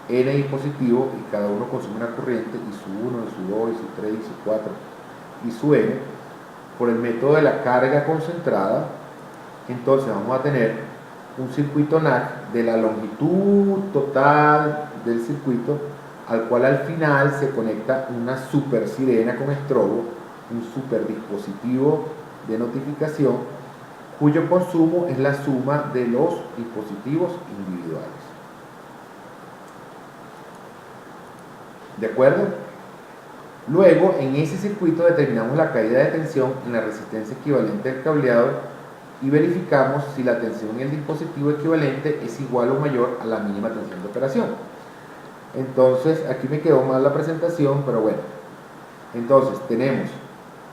N dispositivos y cada uno consume una corriente, y su 1, y su 2, y su 3, y su 4, y su N, por el método de la carga concentrada, entonces vamos a tener un circuito NAC de la longitud total del circuito, al cual al final se conecta una super sirena con estrobo, un super dispositivo de notificación, cuyo consumo es la suma de los dispositivos individuales. ¿De acuerdo? Luego, en ese circuito determinamos la caída de tensión en la resistencia equivalente del cableado y verificamos si la tensión en el dispositivo equivalente es igual o mayor a la mínima tensión de operación. Entonces, aquí me quedó mal la presentación, pero bueno. Entonces, tenemos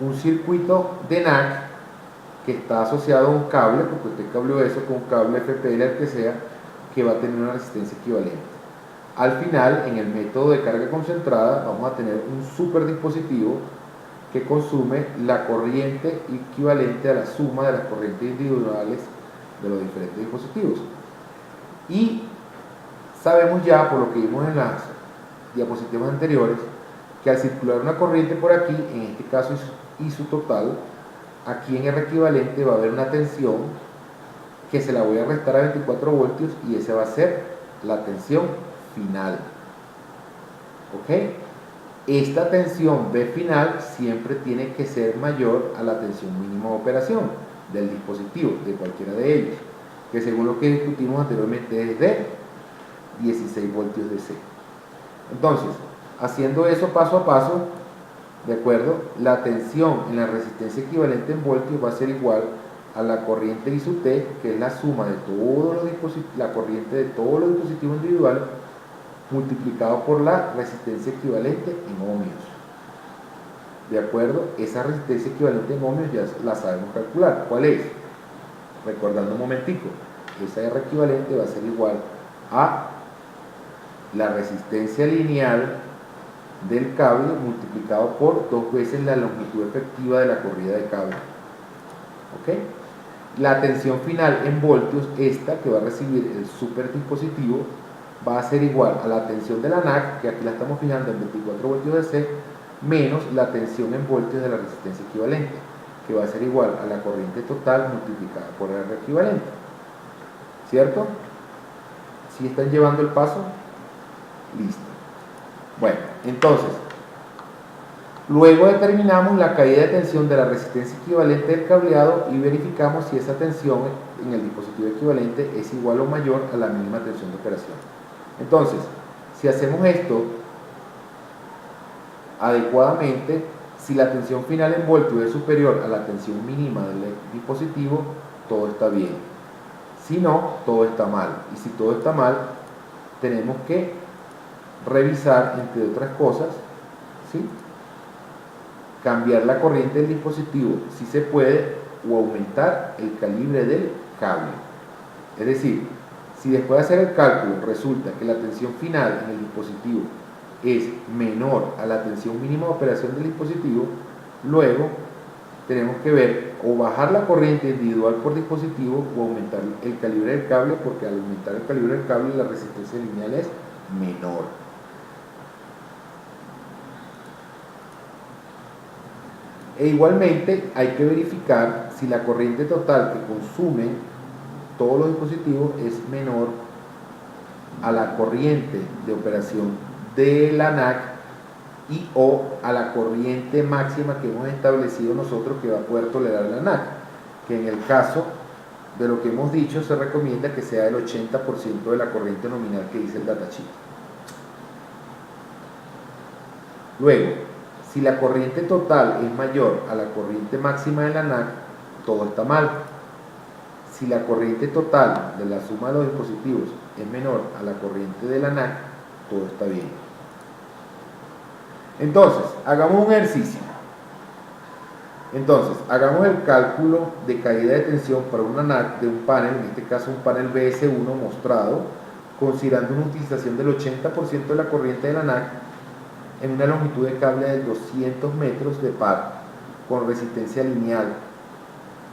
un circuito de NAC que está asociado a un cable, porque usted cableó eso con un cable FPL, el que sea, que va a tener una resistencia equivalente. Al final, en el método de carga concentrada, vamos a tener un super dispositivo que consume la corriente equivalente a la suma de las corrientes individuales de los diferentes dispositivos. Y sabemos ya, por lo que vimos en las diapositivas anteriores, que al circular una corriente por aquí, en este caso I su total, aquí en R equivalente va a haber una tensión que se la voy a restar a 24 voltios y esa va a ser la tensión final. ¿Ok? Esta tensión B final siempre tiene que ser mayor a la tensión mínima de operación del dispositivo, de cualquiera de ellos, que según lo que discutimos anteriormente es de 16 voltios DC. Entonces, haciendo eso paso a paso, ¿de acuerdo? La tensión en la resistencia equivalente en voltios va a ser igual a la corriente I sub T, que es la suma de todos los dispositivos, la corriente de todos los dispositivos individuales, multiplicado por la resistencia equivalente en ohmios. ¿De acuerdo? Esa resistencia equivalente en ohmios ya la sabemos calcular. ¿Cuál es? Recordando un momentico, esa R equivalente va a ser igual a la resistencia lineal del cable multiplicado por 2 veces la longitud efectiva de la corrida de cable. ¿Ok? La tensión final en voltios, esta que va a recibir el super dispositivo, va a ser igual a la tensión de la NAC, que aquí la estamos fijando en 24 voltios DC, menos la tensión en voltios de la resistencia equivalente, que va a ser igual a la corriente total multiplicada por R equivalente. ¿Cierto? ¿Sí están llevando el paso? Listo. Bueno, entonces, luego determinamos la caída de tensión de la resistencia equivalente del cableado y verificamos si esa tensión en el dispositivo equivalente es igual o mayor a la mínima tensión de operación. Entonces, si hacemos esto adecuadamente, si la tensión final en voltios es superior a la tensión mínima del dispositivo, todo está bien. Si no, todo está mal. Y si todo está mal, tenemos que revisar, entre otras cosas, ¿sí?, cambiar la corriente del dispositivo si se puede, o aumentar el calibre del cable. Es decir, si después de hacer el cálculo resulta que la tensión final en el dispositivo es menor a la tensión mínima de operación del dispositivo, luego tenemos que ver o bajar la corriente individual por dispositivo o aumentar el calibre del cable, porque al aumentar el calibre del cable la resistencia lineal es menor. E igualmente hay que verificar si la corriente total que consumen todos los dispositivos es menor a la corriente de operación de la NAC y o a la corriente máxima que hemos establecido nosotros que va a poder tolerar la NAC, que en el caso de lo que hemos dicho se recomienda que sea el 80% de la corriente nominal que dice el datasheet. Luego, si la corriente total es mayor a la corriente máxima de la NAC, todo está mal. Si la corriente total de la suma de los dispositivos es menor a la corriente de la NAC, todo está bien. Entonces, hagamos un ejercicio. Entonces, hagamos el cálculo de caída de tensión para una NAC de un panel, en este caso un panel BS1 mostrado, considerando una utilización del 80% de la corriente de la NAC en una longitud de cable de 200 metros de par con resistencia lineal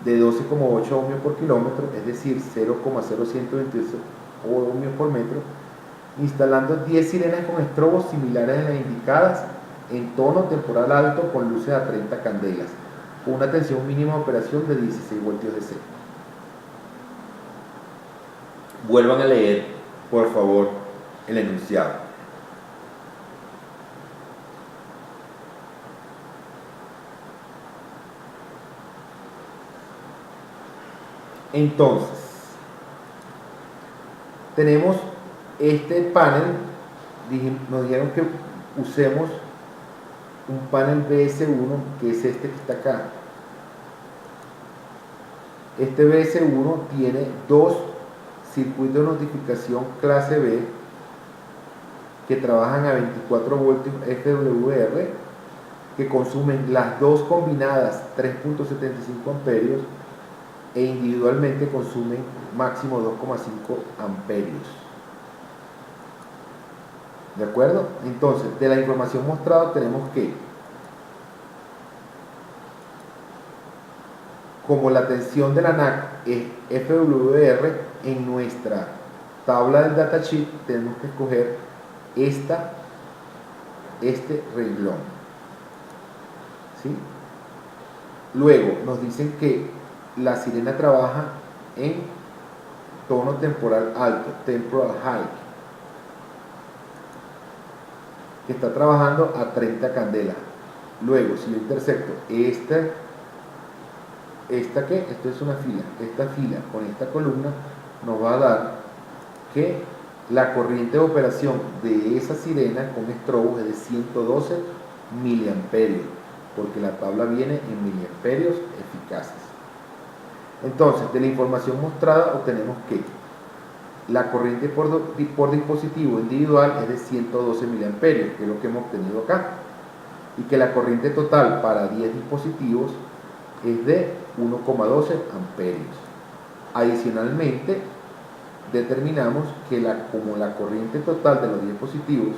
de 12,8 ohmios por kilómetro, es decir, 0,0128 ohmios por metro, instalando 10 sirenas con estrobos similares a las indicadas en tono temporal alto con luces a 30 candelas, con una tensión mínima de operación de 16 voltios DC. Vuelvan a leer, por favor, el enunciado. Entonces, tenemos este panel, nos dijeron que usemos un panel BS1, que es este que está acá. Este BS1 tiene dos circuitos de notificación clase B que trabajan a 24 voltios FWR, que consumen las dos combinadas 3.75 amperios e individualmente consumen máximo 2,5 amperios. ¿De acuerdo? Entonces, de la información mostrada tenemos que, como la tensión de la NAC es FWR, en nuestra tabla del datasheet tenemos que escoger este renglón. ¿Sí? Luego nos dicen que la sirena trabaja en tono temporal alto, temporal high, que está trabajando a 30 candelas. Luego, si yo intersecto esto es una fila, esta fila con esta columna nos va a dar que la corriente de operación de esa sirena con estrobos es de 112 miliamperios, porque la tabla viene en miliamperios eficaces. Entonces, de la información mostrada obtenemos que la corriente por dispositivo individual es de 112 miliamperios, que es lo que hemos obtenido acá, y que la corriente total para 10 dispositivos es de 1,12 amperios. Adicionalmente, determinamos que como la corriente total de los dispositivos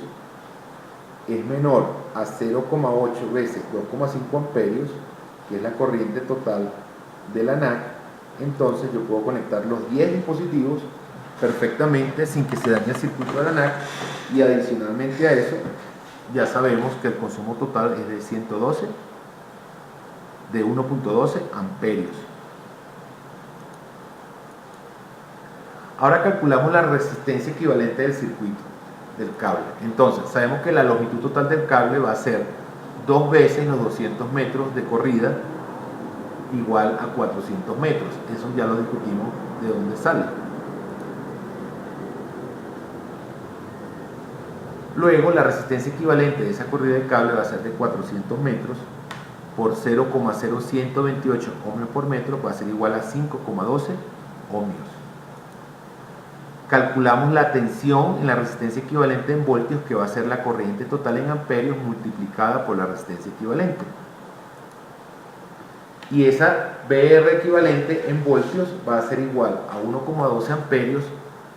es menor a 0,8 veces 2,5 amperios, que es la corriente total de la NAC, entonces yo puedo conectar los 10 dispositivos perfectamente sin que se dañe el circuito de la NAC, y adicionalmente a eso ya sabemos que el consumo total es de 1,12 amperios. Ahora calculamos la resistencia equivalente del circuito del cable. Entonces sabemos que la longitud total del cable va a ser 2 veces los 200 metros de corrida, igual a 400 metros. Eso ya lo discutimos de dónde sale. Luego la resistencia equivalente de esa corrida de cable va a ser de 400 metros por 0,0128 ohmios por metro, va a ser igual a 5,12 ohmios. Calculamos la tensión en la resistencia equivalente en voltios, que va a ser la corriente total en amperios multiplicada por la resistencia equivalente. Y esa BR equivalente en voltios va a ser igual a 1,12 amperios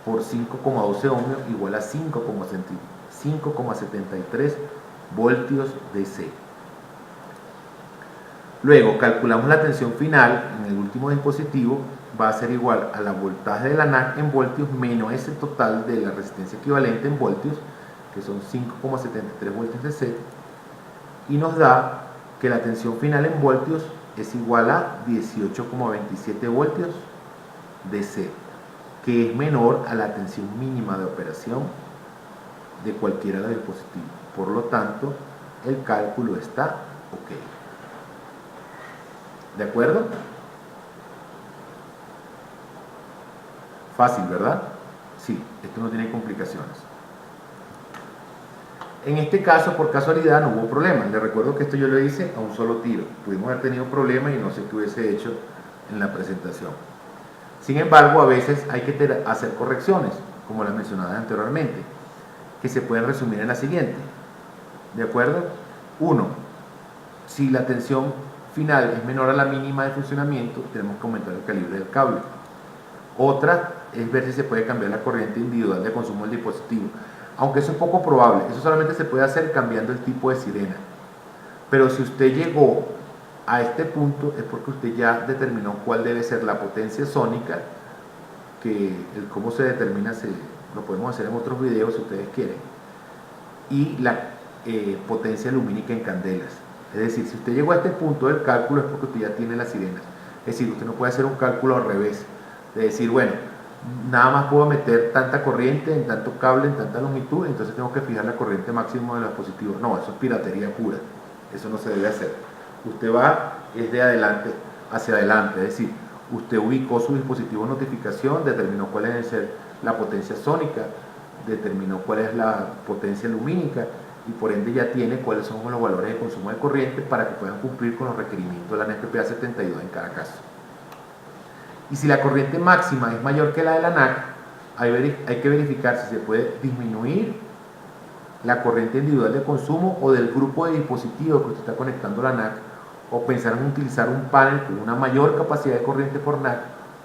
por 5,12 ohmios, igual a 5,73 voltios DC. Luego calculamos la tensión final en el último dispositivo, va a ser igual a la voltaje de la NAC en voltios menos ese total de la resistencia equivalente en voltios, que son 5,73 voltios DC, y nos da que la tensión final en voltios es igual a 18,27 voltios DC, que es menor a la tensión mínima de operación de cualquiera de los dispositivos. Por lo tanto, el cálculo está ok. ¿De acuerdo? Fácil, ¿verdad? Sí, esto no tiene complicaciones. En este caso, por casualidad, no hubo problema. Les recuerdo que esto yo lo hice a un solo tiro. Pudimos haber tenido problemas y no sé qué hubiese hecho en la presentación. Sin embargo, a veces hay que hacer correcciones, como las mencionadas anteriormente, que se pueden resumir en la siguiente. ¿De acuerdo? 1. Si la tensión final es menor a la mínima de funcionamiento, tenemos que aumentar el calibre del cable. Otra es ver si se puede cambiar la corriente individual de consumo del dispositivo, aunque eso es poco probable. Eso solamente se puede hacer cambiando el tipo de sirena. Pero si usted llegó a este punto es porque usted ya determinó cuál debe ser la potencia sónica, que el cómo se determina lo podemos hacer en otros videos si ustedes quieren, y la potencia lumínica en candelas. Es decir, si usted llegó a este punto del cálculo es porque usted ya tiene las sirenas. Es decir, usted no puede hacer un cálculo al revés, de decir, bueno, nada más puedo meter tanta corriente en tanto cable, en tanta longitud, entonces tengo que fijar la corriente máxima de los dispositivos. No, eso es piratería pura, eso no se debe hacer. Usted va es de adelante hacia adelante, es decir, usted ubicó su dispositivo de notificación, determinó cuál es la potencia sónica, determinó cuál es la potencia lumínica, y por ende ya tiene cuáles son los valores de consumo de corriente para que puedan cumplir con los requerimientos de la NFPA 72 en cada caso. Y si la corriente máxima es mayor que la de la NAC, hay que verificar si se puede disminuir la corriente individual de consumo o del grupo de dispositivos que usted está conectando a la NAC, o pensar en utilizar un panel con una mayor capacidad de corriente por NAC,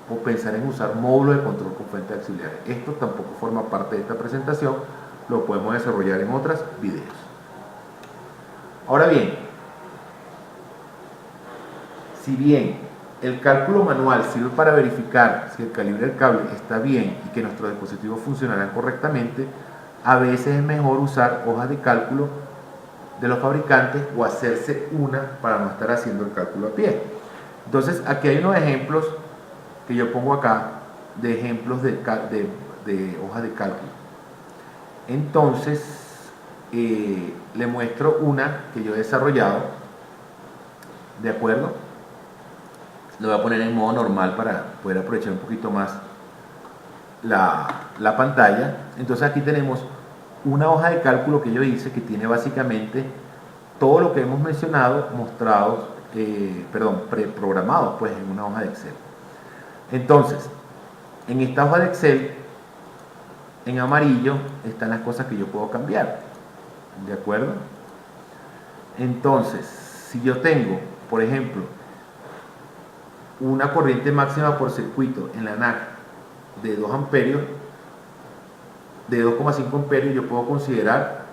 o pensar en usar módulos de control con fuentes auxiliares. Esto tampoco forma parte de esta presentación, lo podemos desarrollar en otros videos. Ahora bien, si bien el cálculo manual sirve para verificar si el calibre del cable está bien y que nuestros dispositivos funcionarán correctamente, a veces es mejor usar hojas de cálculo de los fabricantes o hacerse una para no estar haciendo el cálculo a pie. Entonces aquí hay unos ejemplos que yo pongo acá de ejemplos de hojas de cálculo. Entonces le muestro una que yo he desarrollado, ¿de acuerdo? Lo voy a poner en modo normal para poder aprovechar un poquito más la pantalla. Entonces aquí tenemos una hoja de cálculo que yo hice que tiene básicamente todo lo que hemos mencionado mostrados, preprogramados pues en una hoja de Excel. Entonces, en esta hoja de Excel, en amarillo, están las cosas que yo puedo cambiar, ¿de acuerdo? Entonces, si yo tengo, por ejemplo, una corriente máxima por circuito en la NAC de 2 amperios, de 2,5 amperios, yo puedo considerar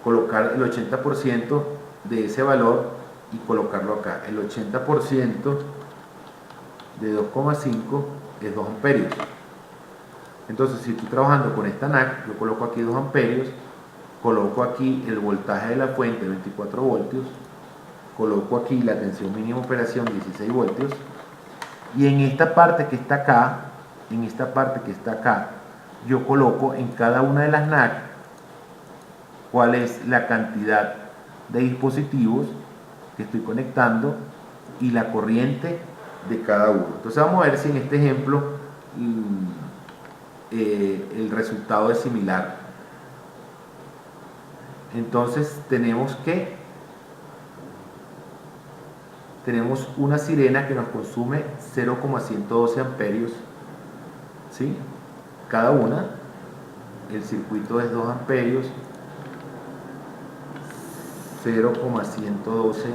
colocar el 80% de ese valor y colocarlo acá. El 80% de 2,5 es 2 amperios. Entonces, si estoy trabajando con esta NAC, yo coloco aquí 2 amperios, coloco aquí el voltaje de la fuente, 24 voltios, coloco aquí la tensión mínima operación, 16 voltios, y en esta parte que está acá, yo coloco en cada una de las NAC cuál es la cantidad de dispositivos que estoy conectando y la corriente de cada uno. Entonces vamos a ver si en este ejemplo el resultado es similar. Entonces tenemos una sirena que nos consume 0,112 amperios, ¿sí? Cada una. El circuito es 2 amperios, 0,112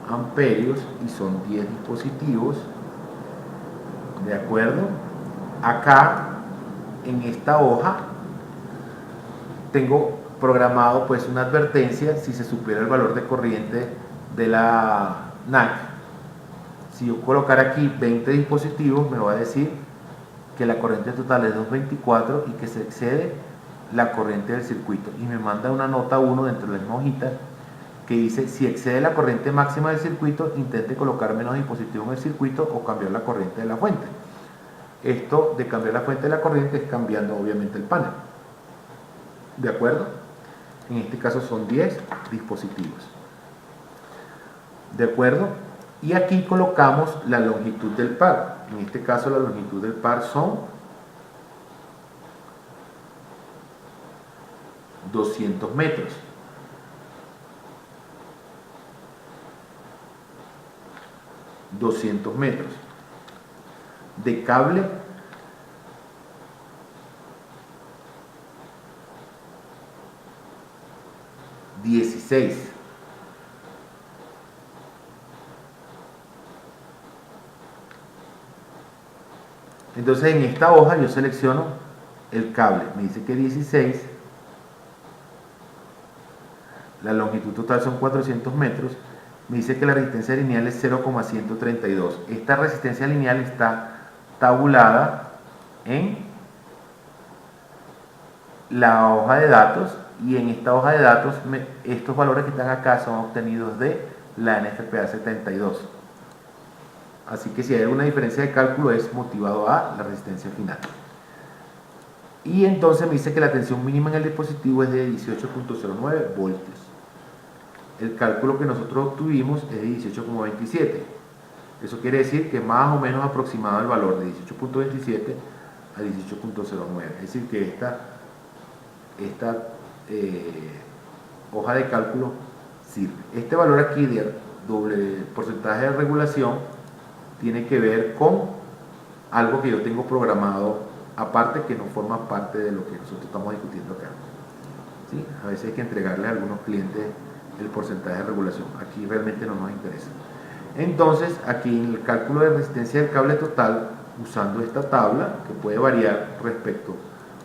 amperios y son 10 dispositivos, ¿de acuerdo? Acá en esta hoja tengo programado pues una advertencia si se supera el valor de corriente de la NAC. Si yo colocar aquí 20 dispositivos, me va a decir que la corriente total es 224 y que se excede la corriente del circuito, y me manda una nota 1 dentro de la misma hojita que dice: si excede la corriente máxima del circuito, intente colocar menos dispositivos en el circuito o cambiar la corriente de la fuente. Esto de cambiar la fuente de la corriente es cambiando obviamente el panel, ¿de acuerdo? En este caso son 10 dispositivos, ¿de acuerdo? Y aquí colocamos la longitud del par. En este caso la longitud del par son 200 metros. De cable, 16. Entonces en esta hoja yo selecciono el cable, me dice que 16, la longitud total son 400 metros, me dice que la resistencia lineal es 0,132. Esta resistencia lineal está tabulada en la hoja de datos, y en esta hoja de datos estos valores que están acá son obtenidos de la NFPA 72. Así que si hay alguna diferencia de cálculo es motivado a la resistencia final. Y entonces me dice que la tensión mínima en el dispositivo es de 18,09 voltios. El cálculo que nosotros obtuvimos es de 18,27. Eso quiere decir que más o menos aproximado el valor de 18,27 a 18,09. Es decir que esta hoja de cálculo sirve. Este valor aquí de doble porcentaje de regulación tiene que ver con algo que yo tengo programado aparte, que no forma parte de lo que nosotros estamos discutiendo acá. ¿Sí? A veces hay que entregarle a algunos clientes el porcentaje de regulación. Aquí realmente no nos interesa. Entonces, aquí en el cálculo de resistencia del cable total, usando esta tabla, que puede variar respecto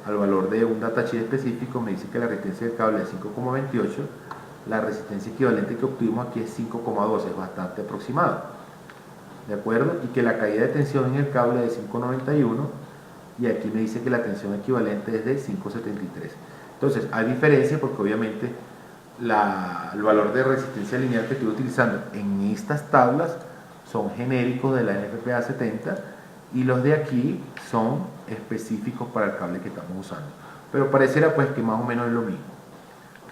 al valor de un datasheet específico, me dice que la resistencia del cable es 5,28, la resistencia equivalente que obtuvimos aquí es 5,12, es bastante aproximado, ¿de acuerdo? Y que la caída de tensión en el cable es de 5,91, y aquí me dice que la tensión equivalente es de 5,73. Entonces, hay diferencia porque obviamente el valor de resistencia lineal que estoy utilizando en estas tablas son genéricos de la NFPA 70 y los de aquí son específicos para el cable que estamos usando. Pero pareciera pues que más o menos es lo mismo.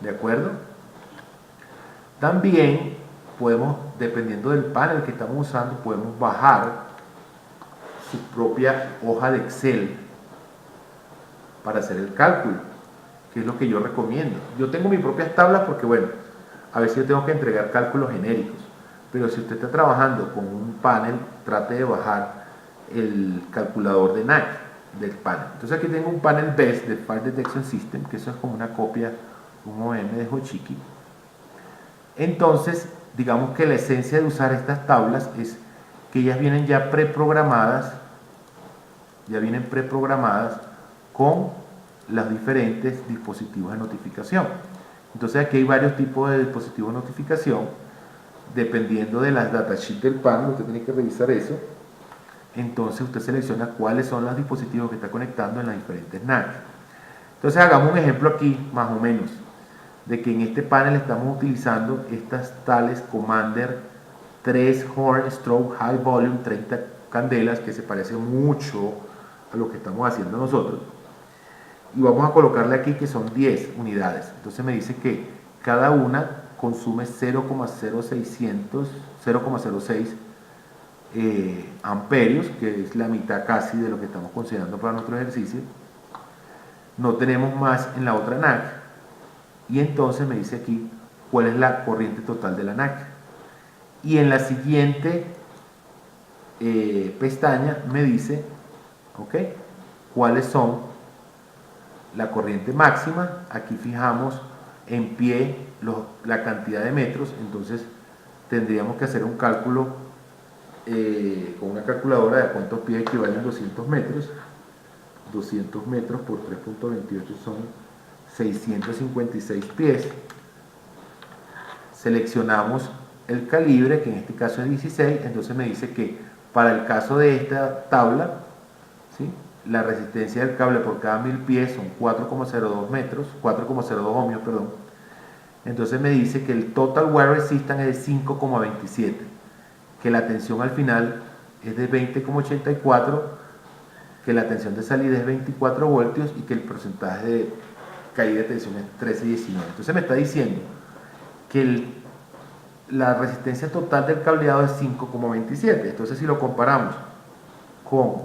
¿De acuerdo? También podemos, dependiendo del panel que estamos usando, podemos bajar su propia hoja de Excel para hacer el cálculo, que es lo que yo recomiendo. Yo tengo mis propias tablas porque, bueno, a veces yo tengo que entregar cálculos genéricos, pero si usted está trabajando con un panel, trate de bajar el calculador de NAC del panel. Entonces aquí tengo un panel BESS de Fault Detection System, que eso es como una copia, un OM de Hochiki. Entonces, digamos que la esencia de usar estas tablas es que ellas vienen ya preprogramadas, con los diferentes dispositivos de notificación. Entonces aquí hay varios tipos de dispositivos de notificación, dependiendo de las datasheets del panel, usted tiene que revisar eso. Entonces usted selecciona cuáles son los dispositivos que está conectando en las diferentes NAC. Entonces hagamos un ejemplo aquí, más o menos, de que en este panel estamos utilizando estas tales Commander 3 Horn Stroke High Volume 30 candelas, que se parece mucho a lo que estamos haciendo nosotros. Y vamos a colocarle aquí que son 10 unidades. Entonces me dice que cada una consume 0,06 amperios, que es la mitad casi de lo que estamos considerando para nuestro ejercicio. No tenemos más en la otra NAC. Y entonces me dice aquí cuál es la corriente total de la NAC. Y en la siguiente pestaña me dice, ¿ok?, cuáles son la corriente máxima. Aquí fijamos en pie la cantidad de metros, entonces tendríamos que hacer un cálculo con una calculadora de cuántos pies equivalen 200 metros. 200 metros por 3.28 son 656 pies. Seleccionamos el calibre, que en este caso es 16, entonces me dice que para el caso de esta tabla, ¿sí?, la resistencia del cable por cada 1000 pies son 4,02 metros, 4,02 ohmios, perdón. Entonces me dice que el total wear resistance es de 5,27, que la tensión al final es de 20,84, que la tensión de salida es 24 voltios y que el porcentaje de caída de tensión es 13,19. Entonces me está diciendo que la resistencia total del cableado es 5,27. Entonces si lo comparamos con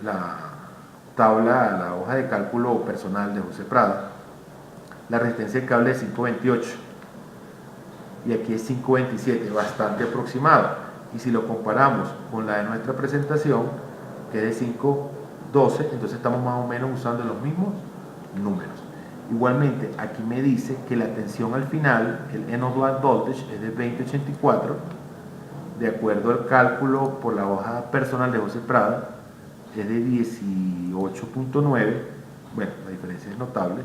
la tabla, la hoja de cálculo personal de José Prada, la resistencia del cable es 5,28 y aquí es 5,27, bastante aproximado. Y si lo comparamos con la de nuestra presentación, que es de 5,12, entonces estamos más o menos usando los mismos números. Igualmente aquí me dice que la tensión al final, el end-of-dual voltage, es de 20,84, de acuerdo al cálculo por la hoja personal de José Prada, es de 18,9, bueno, la diferencia es notable,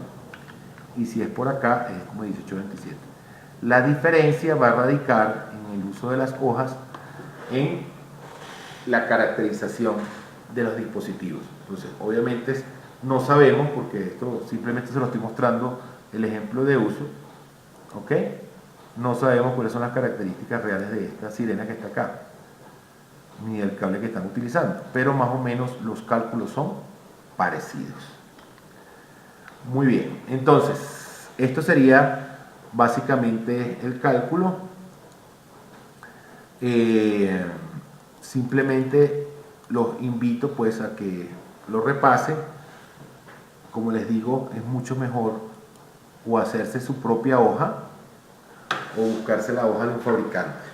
y si es por acá es como 18,27. La diferencia va a radicar en el uso de las hojas, en la caracterización de los dispositivos. Entonces, obviamente no sabemos, porque esto simplemente se lo estoy mostrando el ejemplo de uso, ¿ok? No sabemos cuáles son las características reales de esta sirena que está acá, ni el cable que están utilizando, pero más o menos los cálculos son parecidos. Muy bien, entonces esto sería básicamente el cálculo. Simplemente los invito pues a que lo repasen. Como les digo, es mucho mejor o hacerse su propia hoja o buscarse la hoja de un fabricante.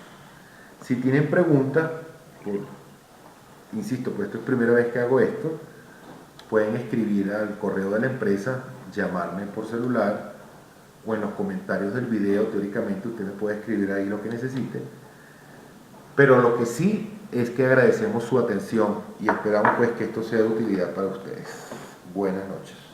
Si tienen preguntas, insisto, pues esto es primera vez que hago esto, pueden escribir al correo de la empresa, llamarme por celular o en los comentarios del video. Teóricamente usted me puede escribir ahí lo que necesite, pero lo que sí es que agradecemos su atención y esperamos pues que esto sea de utilidad para ustedes. Buenas noches.